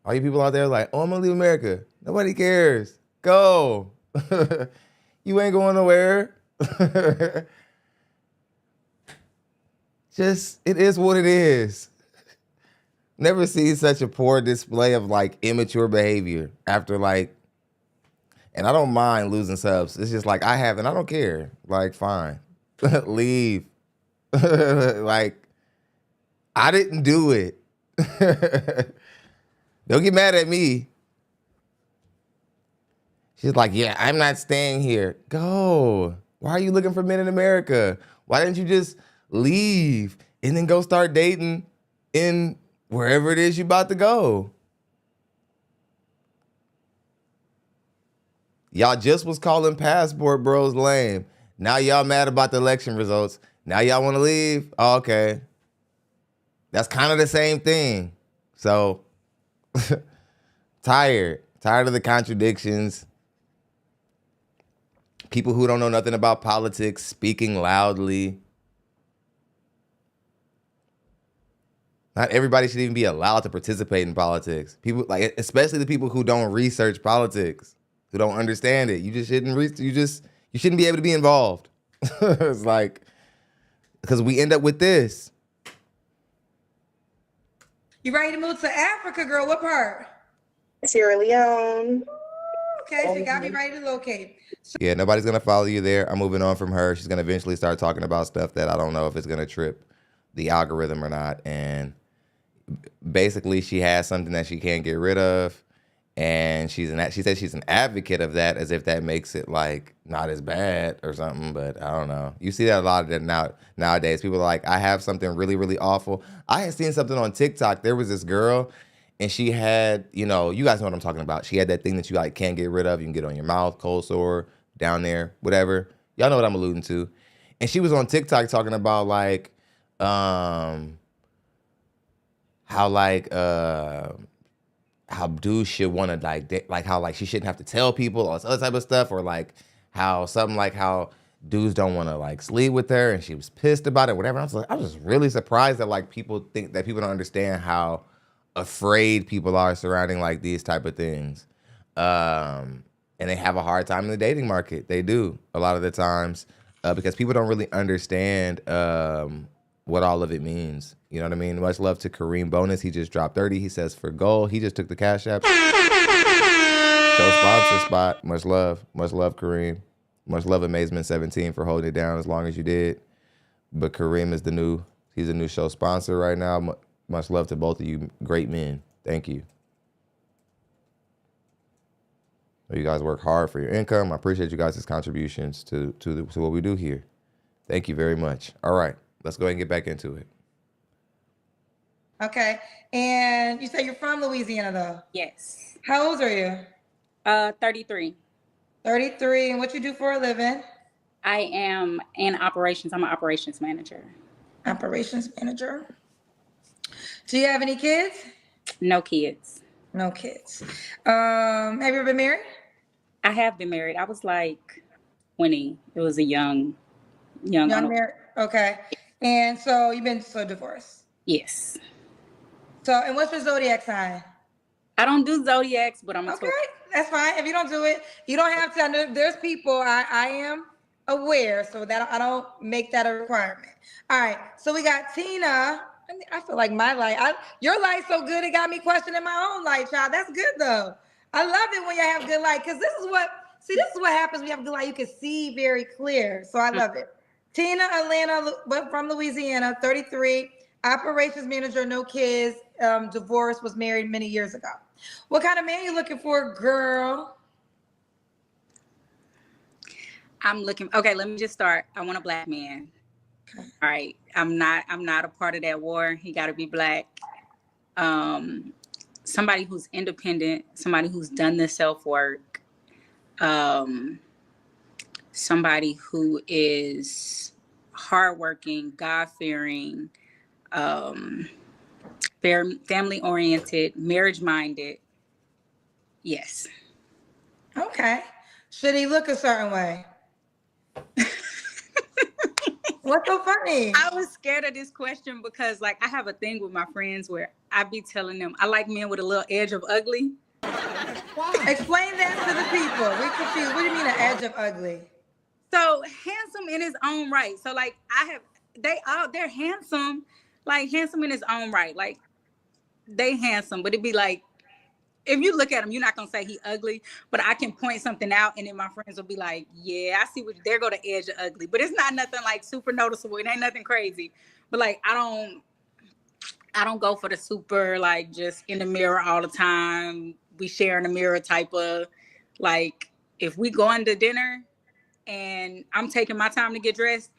All you people out there like, oh, I'm gonna leave America. Nobody cares. Go. You ain't going nowhere. Just, it is what it is. Never seen such a poor display of like immature behavior after like, and I don't mind losing subs. It's just like I have, and I don't care. Like, fine, leave. Like, I didn't do it. Don't get mad at me. She's like, yeah, I'm not staying here. Go. Why are you looking for men in America? Why didn't you just leave and then go start dating in wherever it is you about to go? Y'all just was calling passport bros lame. Now y'all mad about the election results. Now y'all want to leave? Oh, okay. That's kind of the same thing. So, tired of the contradictions. People who don't know nothing about politics speaking loudly. Not everybody should even be allowed to participate in politics. People, like, especially the people who don't research politics, who don't understand it. You just shouldn't you shouldn't be able to be involved. It's like, because we end up with this. You ready to move to Africa, girl? What part? Sierra Leone. Okay, so you got me ready to locate. Yeah, nobody's gonna follow you there. I'm moving on from her. She's gonna eventually start talking about stuff that I don't know if it's gonna trip the algorithm or not. And basically, she has something that she can't get rid of, and she said she's an advocate of that, as if that makes it like not as bad or something. But I don't know. You see that a lot of that nowadays. People are like, I have something really, really awful. I had seen something on TikTok. There was this girl, and she had, you guys know what I'm talking about. She had that thing that you like can't get rid of. You can get on your mouth, cold sore, down there, whatever. Y'all know what I'm alluding to. And she was on TikTok talking about like, how dudes should want to like how like she shouldn't have to tell people all this other type of stuff, or like how something like how dudes don't want to like sleep with her, and she was pissed about it, whatever. I was just really surprised that like people think that people don't understand how afraid people are surrounding like these type of things. And they have a hard time in the dating market. They do a lot of the times because people don't really understand what all of it means. You know what I mean? Much love to Kareem Bonus. He just dropped 30. He says for gold. He just took the CASHAPP. Show sponsor spot. Much love. Much love, Kareem. Much love, Amazement 17 for holding it down as long as you did. But Kareem is he's a new show sponsor right now. Much love to both of you great men. Thank you. You guys work hard for your income. I appreciate you guys' contributions to what we do here. Thank you very much. All right, let's go ahead and get back into it. Okay, and you say you're from Louisiana, though? Yes. How old are you? 33. 33, and what you do for a living? I am in operations. I'm an operations manager. Operations manager. Do you have any kids? No kids. No kids. Have you ever been married? I have been married. I was like 20. It was a young. Married. Okay. And so you've been divorced? Yes. So, and what's your zodiac sign? I don't do zodiacs, but I'm okay. That's fine. If you don't do it, you don't have to. There's people I am aware, so that I don't make that a requirement. All right. So we got Tina. I feel like my light. Your light's so good, it got me questioning my own light, child. That's good though. I love it when you have good light, because this is what happens when you have good light. You can see very clear. So I love it. Tina Atlanta from Louisiana, 33. Operations manager, no kids, divorced, was married many years ago. What kind of man you looking for, girl? Okay, let me just start. I want a black man. Okay. All right. I'm not a part of that war. He gotta be black. Somebody who's independent, somebody who's done the self-work, somebody who is hardworking, God-fearing, family-oriented, marriage-minded. Yes. Okay. Should he look a certain way? What's so funny? I was scared of this question because, like, I have a thing with my friends where I be telling them I like men with a little edge of ugly. Explain that to the people. We confused. What do you mean an edge of ugly? So handsome in his own right. So like they're handsome, like handsome in his own right. Like they handsome, but it'd be like, if you look at him, you're not gonna say he ugly, but I can point something out and then my friends will be like, yeah, I see what, there go the edge of ugly. But it's not nothing like super noticeable. It ain't nothing crazy. But like I don't go for the super like just in the mirror all the time. We share in the mirror type of, like, if we going to dinner and I'm taking my time to get dressed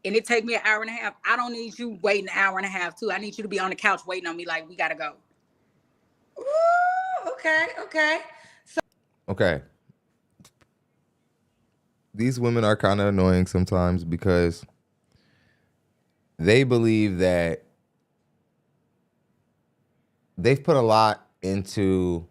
and it take me an hour and a half, I don't need you waiting an hour and a half too. I need you to be on the couch waiting on me like, we gotta go. Ooh, okay. Okay. These women are kind of annoying sometimes because they believe that they've put a lot into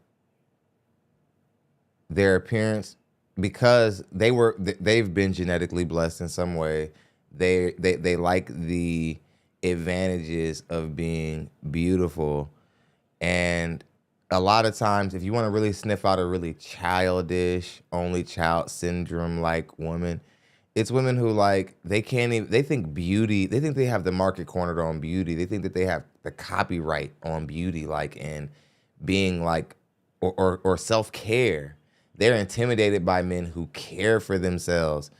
their appearance because they've been genetically blessed in some way. They like the advantages of being beautiful. And a lot of times, if you want to really sniff out a really childish, only child syndrome like woman, it's women who like, they think beauty, they think they have the market cornered on beauty. They think that they have the copyright on beauty, like, and being like, or self-care. They're intimidated by men who care for themselves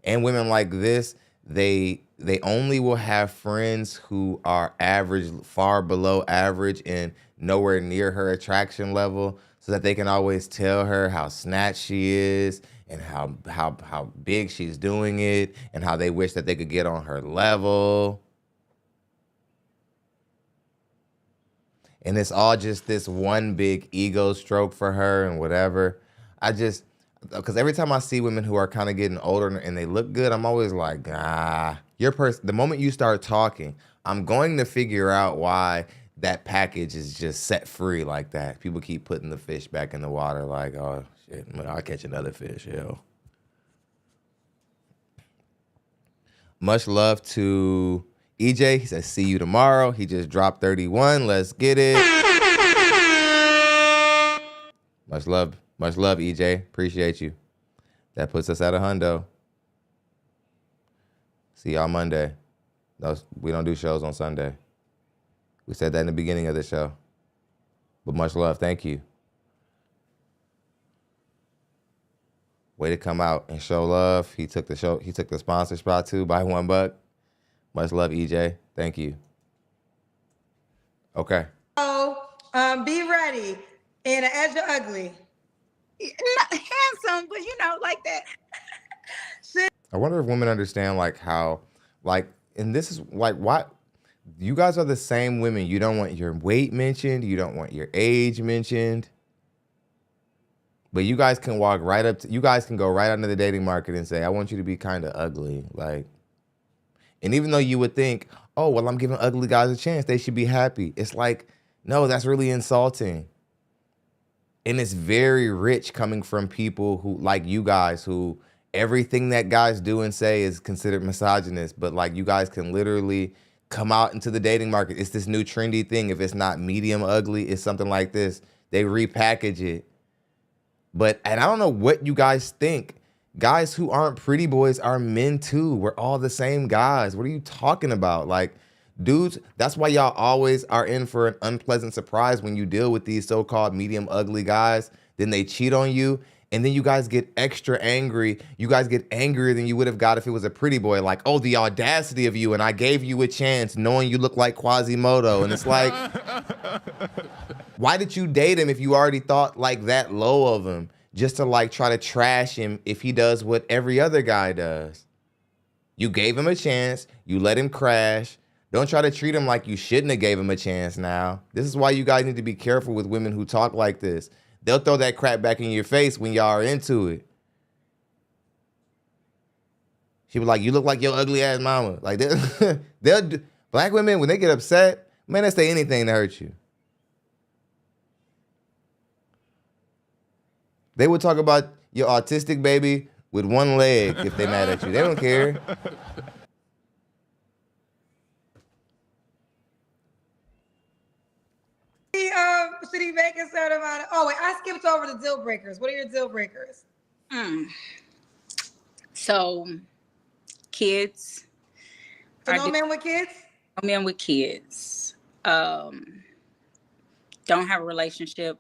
and women like this, they only will have friends who are average, far below average and nowhere near her attraction level, so that they can always tell her how snatched she is and how big she's doing it and how they wish that they could get on her level. And it's all just this one big ego stroke for her and whatever. Because every time I see women who are kind of getting older and they look good, I'm always like, the moment you start talking, I'm going to figure out why that package is just set free like that. People keep putting the fish back in the water like, oh, shit, I'll catch another fish, yo. Much love to EJ. He says, see you tomorrow. He just dropped 31. Let's get it. Much love, EJ. Appreciate you. That puts us at $100. See y'all Monday. We don't do shows on Sunday. We said that in the beginning of the show. But much love. Thank you. Way to come out and show love. He took the sponsor spot too by $1. Much love, EJ. Thank you. Okay. So, be ready. And an edge of ugly. Not handsome, but like that. I wonder if women understand like how, like, and this is like, why you guys are the same women. You don't want your weight mentioned. You don't want your age mentioned. But you guys can walk right up to, you guys can go right under the dating market and say, I want you to be kind of ugly. Like, and even though you would think, oh, well, I'm giving ugly guys a chance, they should be happy. It's like, no, that's really insulting. And it's very rich coming from people who, like you guys, who everything that guys do and say is considered misogynist. But like, you guys can literally come out into the dating market. It's this new trendy thing. If it's not medium ugly, it's something like this. They repackage it. And I don't know what you guys think. Guys who aren't pretty boys are men too. We're all the same guys. What are you talking about? Like, dudes, that's why y'all always are in for an unpleasant surprise when you deal with these so-called medium ugly guys. Then they cheat on you And then you guys get extra angry. You guys get angrier than you would have got if it was a pretty boy. Like, oh, the audacity of you, and I gave you a chance knowing you look like Quasimodo. And it's like, why did you date him if you already thought like that low of him? Just to like try to trash him if he does what every other guy does. You gave him a chance. You let him crash. Don't try to treat him like you shouldn't have gave him a chance now. This is why you guys need to be careful with women who talk like this. They'll throw that crap back in your face when y'all are into it. She be like, you look like your ugly ass mama. Like black women, when they get upset, man, they say anything to hurt you. They would talk about your autistic baby with one leg if they're mad at you. They don't care. Should he make a certain amount of... Oh, wait, I skipped over the deal breakers. What are your deal breakers? So, kids. So no men with kids? No men with kids. Don't have a relationship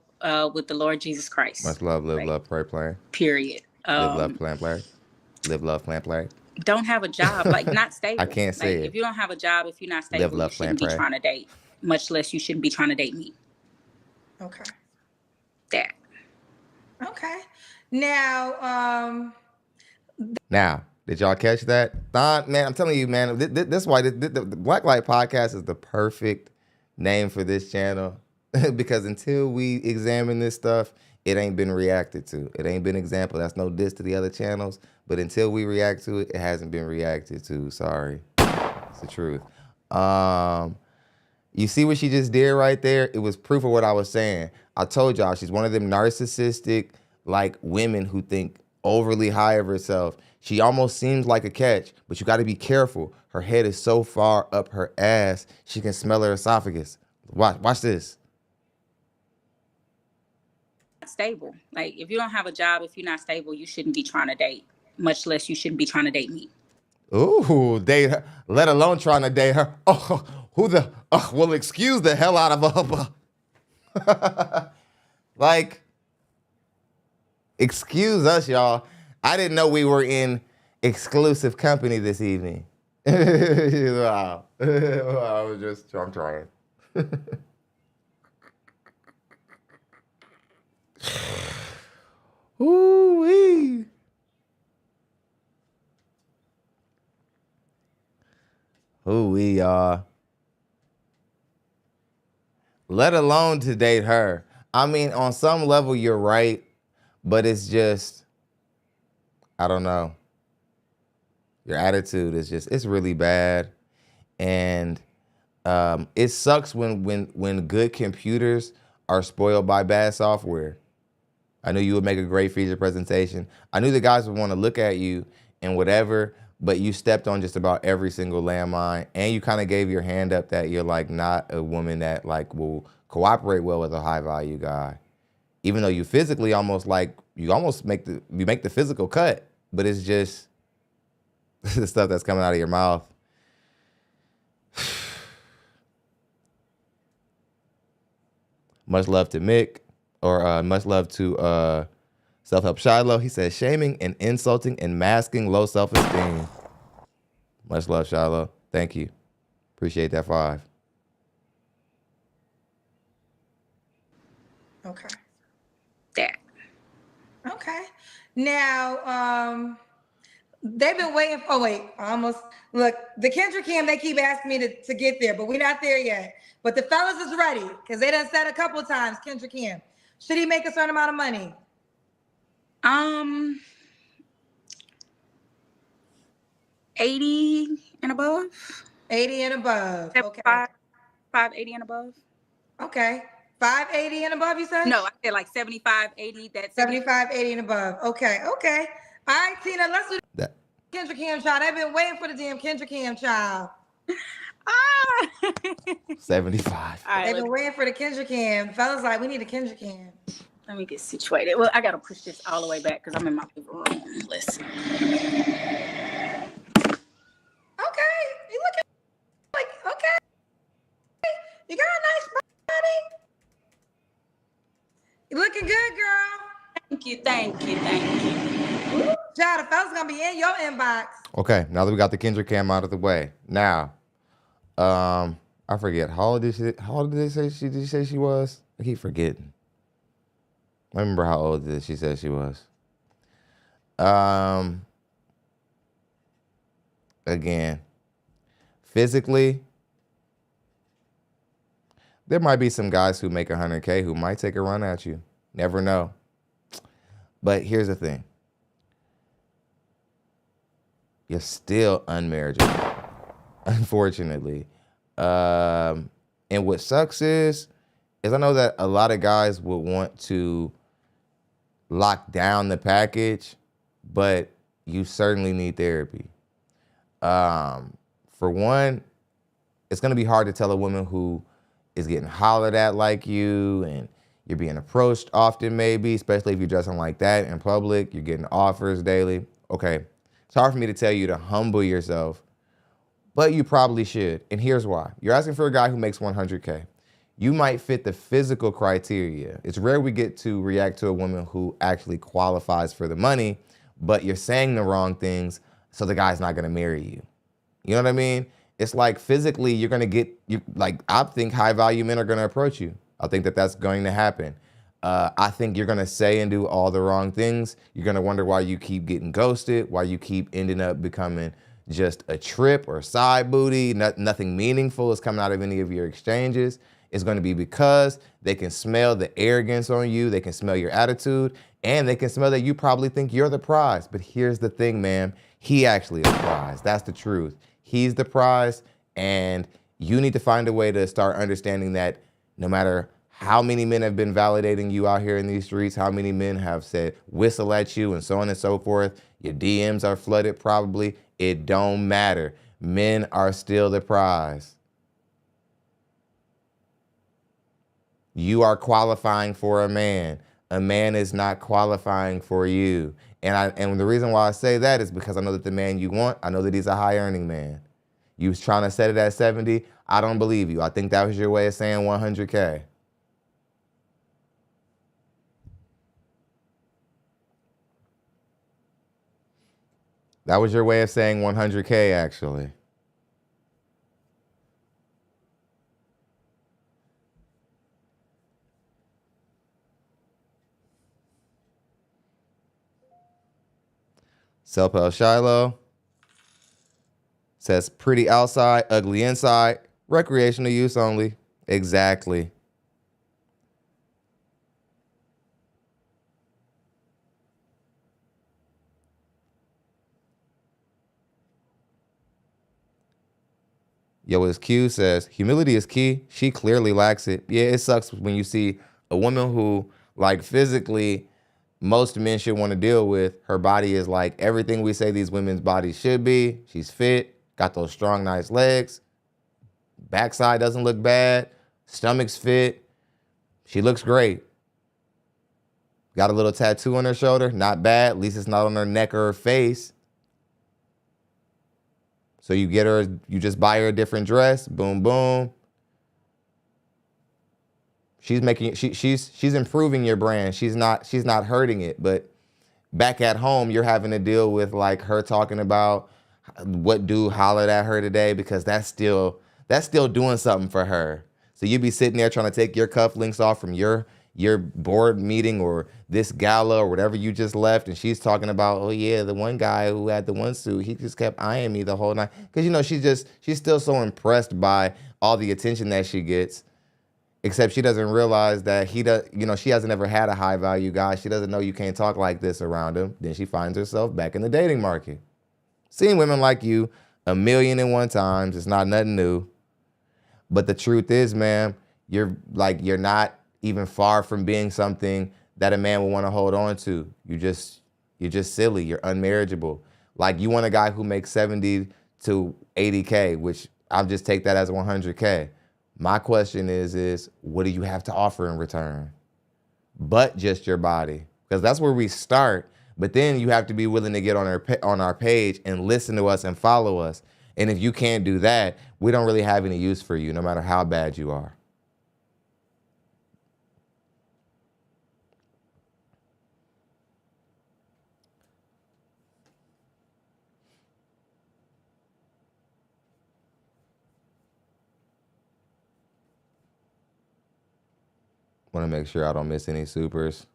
with the Lord Jesus Christ. Much love, live, love, pray, play. Period. Live, love, plan, play. Live, love, plan, play. Don't have a job, like not stable. I can't say it. If you don't have a job, if you're not stable, Live, love, you shouldn't plan, be pray. trying to date. Much less you shouldn't be trying to date me. Okay. That. Okay. Now, did y'all catch that? Man, I'm telling you, man, this is why the Black Light Podcast is the perfect name for this channel. Because until we examine this stuff, it ain't been reacted to. It ain't been exampled. That's no diss to the other channels. But until we react to it, it hasn't been reacted to. Sorry. It's the truth. You see what she just did right there? It was proof of what I was saying. I told y'all she's one of them narcissistic, like, women who think overly high of herself. She almost seems like a catch, but you got to be careful. Her head is so far up her ass, she can smell her esophagus. Watch this. Stable. Like, if you don't have a job, if you're not stable, you shouldn't be trying to date. Much less you shouldn't be trying to date me. Ooh, date her, let alone trying to date her. Oh, well, excuse the hell out of her. Like, excuse us, y'all. I didn't know we were in exclusive company this evening. Wow. I'm trying. Ooh-wee. Ooh-wee, y'all. Let alone to date her. I mean, on some level, you're right, but it's just, I don't know. Your attitude is just, it's really bad. And it sucks when good computers are spoiled by bad software. I knew you would make a great feature presentation. I knew the guys would want to look at you and whatever, but you stepped on just about every single landmine, and you kind of gave your hand up that you're like not a woman that like will cooperate well with a high value guy. Even though you physically almost like, you make the physical cut, but it's just the stuff that's coming out of your mouth. Much love to Mick, or much love to Self-Help Shiloh. He says, shaming and insulting and masking low self-esteem. Much love, Shiloh. Thank you. Appreciate that 5. okay. That. Okay. Now, they've been waiting. Oh, wait, almost. Look, the Kendrick Cam, they keep asking me to get there, but we're not there yet. But the fellas is ready because they done said a couple of times, Kendrick Cam. Should he make a certain amount of money? 80 and above. 80 and above. Okay. 580 and above. Okay. 580 and above, you said? No, I said like 75, 80. That's 75, 80 and above. Okay. Okay. All right, Tina, let's do That. Kendrick Cam child. I've been waiting for the damn Kendrick Cam child. 75. All right, They've been waiting for the Kendrick Cam. Fellas like, we need a Kendrick Cam. let me get situated. Well, I got to push this all the way back because I'm in my favorite room. Listen. Okay. You looking like, okay. You got a nice body. You looking good, girl. Thank you. Child, the fellas gonna be in your inbox. Okay, now that we got the Kendra cam out of the way, now, I forget how old did they say she was? I keep forgetting. I remember how old she said she was. Again, physically, there might be some guys who make 100K who might take a run at you. Never know. But here's the thing. You're still unmarriageable, unfortunately. And what sucks is I know that a lot of guys would want to lock down the package, but you certainly need therapy. For one, it's gonna be hard to tell a woman who is getting hollered at like you and you're being approached often maybe, especially if you're dressing like that in public, you're getting offers daily. Okay, it's hard for me to tell you to humble yourself, but you probably should. And here's why. You're asking for a guy who makes 100K. You might fit the physical criteria. It's rare we get to react to a woman who actually qualifies for the money, but you're saying the wrong things, so the guy's not gonna marry you. You know what I mean? It's like physically you're gonna I think high value men are gonna approach you. I think that that's going to happen. I think you're gonna say and do all the wrong things. You're gonna wonder why you keep getting ghosted, why you keep ending up becoming just a trip or side booty. Nothing meaningful is coming out of any of your exchanges. It's gonna be because they can smell the arrogance on you, they can smell your attitude, and they can smell that you probably think you're the prize. But here's the thing, ma'am. He actually is the prize. That's the truth. He's the prize, and you need to find a way to start understanding that no matter how many men have been validating you out here in these streets, how many men have said whistle at you and so on and so forth, your DMs are flooded probably, it don't matter. Men are still the prize. You are qualifying for a man. A man is not qualifying for you. And the reason why I say that is because I know that the man you want, I know that he's a high earning man. You was trying to set it at 70. I don't believe you. I think that was your way of saying 100K. That was your way of saying 100K, actually. Selpel Shiloh says pretty outside, ugly inside, recreational use only. Exactly. Yo, as Q says, humility is key. She clearly lacks it. Yeah, it sucks when you see a woman who, like, physically, most men should want to deal with. Her body is like everything we say these women's bodies should be. She's fit, got those strong, nice legs. Backside doesn't look bad. Stomach's fit. She looks great. Got a little tattoo on her shoulder. Not bad. At least it's not on her neck or her face. So you get her, you just buy her a different dress. Boom, boom. She's improving your brand. She's not hurting it. But back at home, you're having to deal with like her talking about what dude hollered at her today, because that's still doing something for her. So you be sitting there trying to take your cufflinks off from your board meeting or this gala or whatever you just left, and she's talking about, oh yeah, the one guy who had the one suit, he just kept eyeing me the whole night. Because, you know, she's still so impressed by all the attention that she gets. Except she doesn't realize that she hasn't ever had a high value guy. She doesn't know you can't talk like this around him. Then she finds herself back in the dating market. Seeing women like you 1,000,001 times, it's not nothing new. But the truth is, ma'am, you're not even far from being something that a man will want to hold on to. You're just silly. You're unmarriageable. Like, you want a guy who makes 70 to 80K, which I'll just take that as 100K. My question is what do you have to offer in return? But just your body, because that's where we start. But then you have to be willing to get on our page and listen to us and follow us. And if you can't do that, we don't really have any use for you, no matter how bad you are. Want to make sure I don't miss any supers.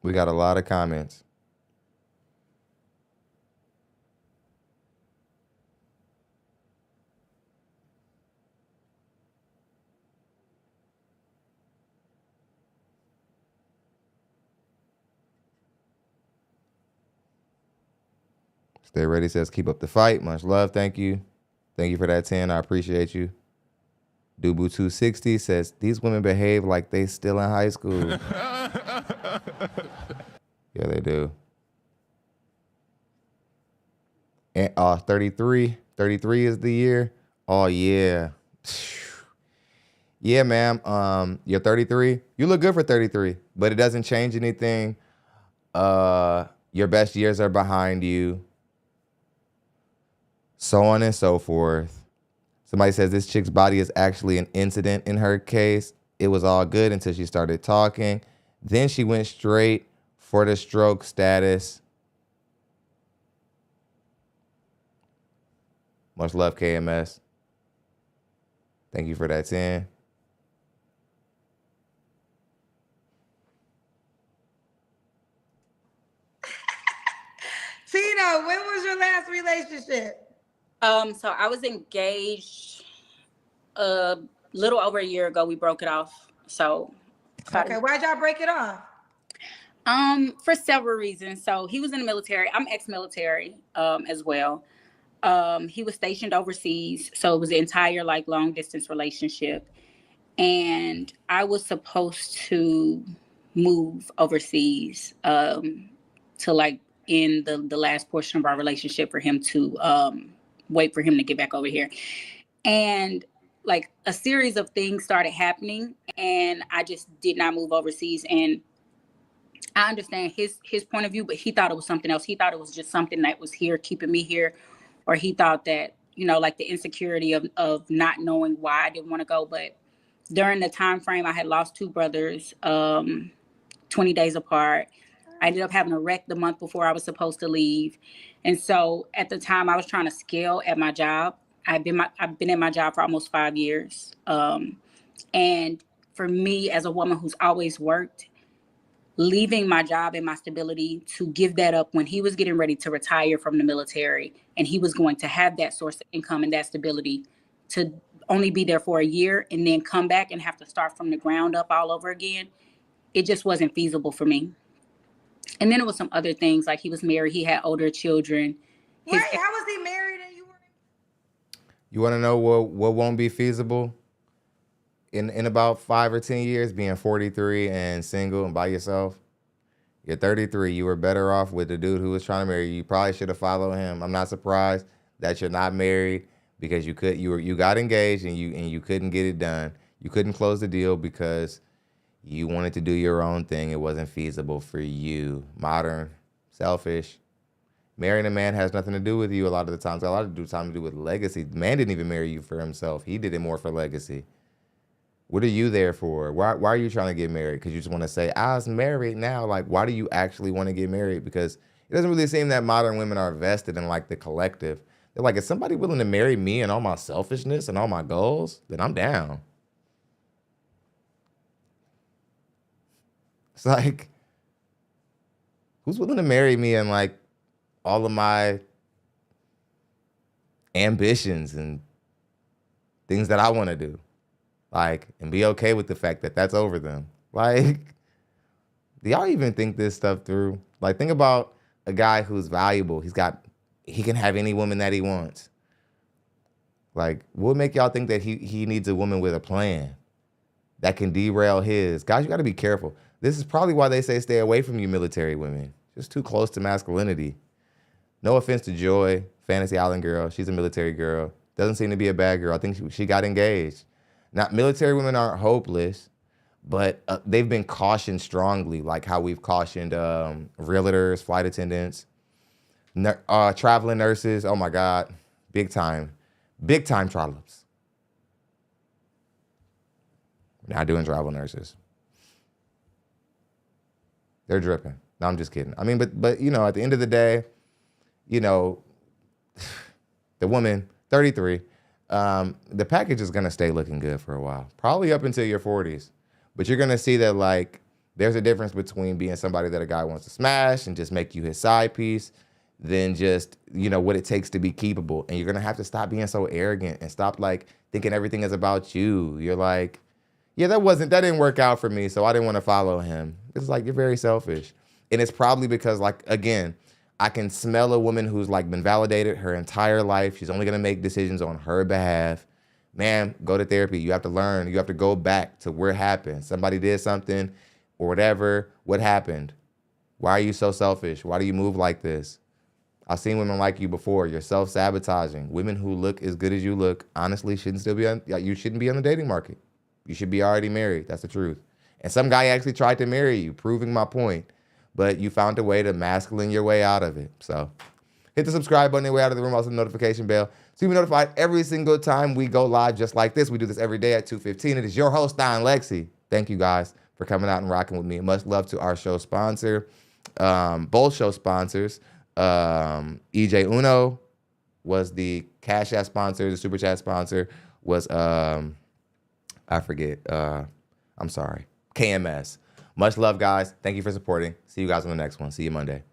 We got a lot of comments. Stay Ready says, keep up the fight. Much love. Thank you. Thank you for that 10. I appreciate you. Dubu260 says, these women behave like they still in high school. Yeah, they do. And 33. 33 is the year. Oh, yeah. Yeah, ma'am. You're 33. You look good for 33, but it doesn't change anything. Your best years are behind you. So on and so forth. Somebody says this chick's body is actually an incident in her case. It was all good until she started talking. Then she went straight for the stroke status. Much love, KMS. Thank you for that 10. Tina, when was your last relationship? So I was engaged a little over a year ago. We broke it off. So okay, why'd y'all break it off? For several reasons. So he was in the military. I'm ex-military as well. He was stationed overseas, so it was the entire like long distance relationship. And I was supposed to move overseas to like in the last portion of our relationship for him to wait for him to get back over here. And like a series of things started happening and I just did not move overseas. And I understand his point of view, but he thought it was something else. He thought it was just something that was here, keeping me here. Or he thought that, you know, like the insecurity of not knowing why I didn't want to go. But during the time frame, I had lost 2 brothers, 20 days apart. I ended up having a wreck the month before I was supposed to leave. And so at the time I was trying to scale at my job. I've been at my job for almost 5 years. And for me as a woman who's always worked, leaving my job and my stability to give that up when he was getting ready to retire from the military and he was going to have that source of income and that stability, to only be there for a year and then come back and have to start from the ground up all over again, it just wasn't feasible for me. And then it was some other things, like he was married, he had older children. Wait, how was he married and you were? You want to know what won't be feasible? In about 5 or 10 years, being 43 and single and by yourself, you're 33. You were better off with the dude who was trying to marry you. You probably should have followed him. I'm not surprised that you're not married because you got engaged and you couldn't get it done. You couldn't close the deal because you wanted to do your own thing. It wasn't feasible for you. Modern, selfish. Marrying a man has nothing to do with you a lot of the times. It's got a lot to do with legacy. The man didn't even marry you for himself. He did it more for legacy. What are you there for? Why are you trying to get married? Because you just want to say, I was married now. Like, why do you actually want to get married? Because it doesn't really seem that modern women are vested in like the collective. They're like, is somebody willing to marry me and all my selfishness and all my goals? Then I'm down. It's like, who's willing to marry me and like all of my ambitions and things that I want to do? Like, and be okay with the fact that that's over them. Like, do y'all even think this stuff through? Like, think about a guy who's valuable. He can have any woman that he wants. Like, what would make y'all think that he needs a woman with a plan that can derail his? Guys, you got to be careful. This is probably why they say stay away from you military women. Just too close to masculinity. No offense to Joy, Fantasy Island girl. She's a military girl. Doesn't seem to be a bad girl. I think she got engaged. Now, military women aren't hopeless, but they've been cautioned strongly, like how we've cautioned realtors, flight attendants, traveling nurses. Oh my God, big time trollops. Not doing travel nurses. They're dripping. No, I'm just kidding. I mean, but you know, at the end of the day, you know, the woman, 33, the package is going to stay looking good for a while, probably up until your 40s. But you're going to see that, like, there's a difference between being somebody that a guy wants to smash and just make you his side piece than just, you know, what it takes to be keepable. And you're going to have to stop being so arrogant and stop, like, thinking everything is about you. You're like, yeah, that didn't work out for me, so I didn't want to follow him. It's like, you're very selfish. And it's probably because, like, again, I can smell a woman who's, like, been validated her entire life. She's only going to make decisions on her behalf. Man, go to therapy. You have to learn. You have to go back to where it happened. Somebody did something or whatever. What happened? Why are you so selfish? Why do you move like this? I've seen women like you before. You're self-sabotaging. Women who look as good as you look, honestly, you shouldn't be on the dating market. You should be already married. That's the truth. And some guy actually tried to marry you, proving my point. But you found a way to masculine your way out of it. So hit the subscribe button, way out of the room, also the notification bell, so you'll be notified every single time we go live just like this. We do this every day at 2:15. It is your host, ThonLexy. Thank you guys for coming out and rocking with me. Much love to our show sponsor, both show sponsors. EJ Uno was the Cash App sponsor. The Super Chat sponsor was, I'm sorry, KMS. Much love, guys. Thank you for supporting. See you guys on the next one. See you Monday.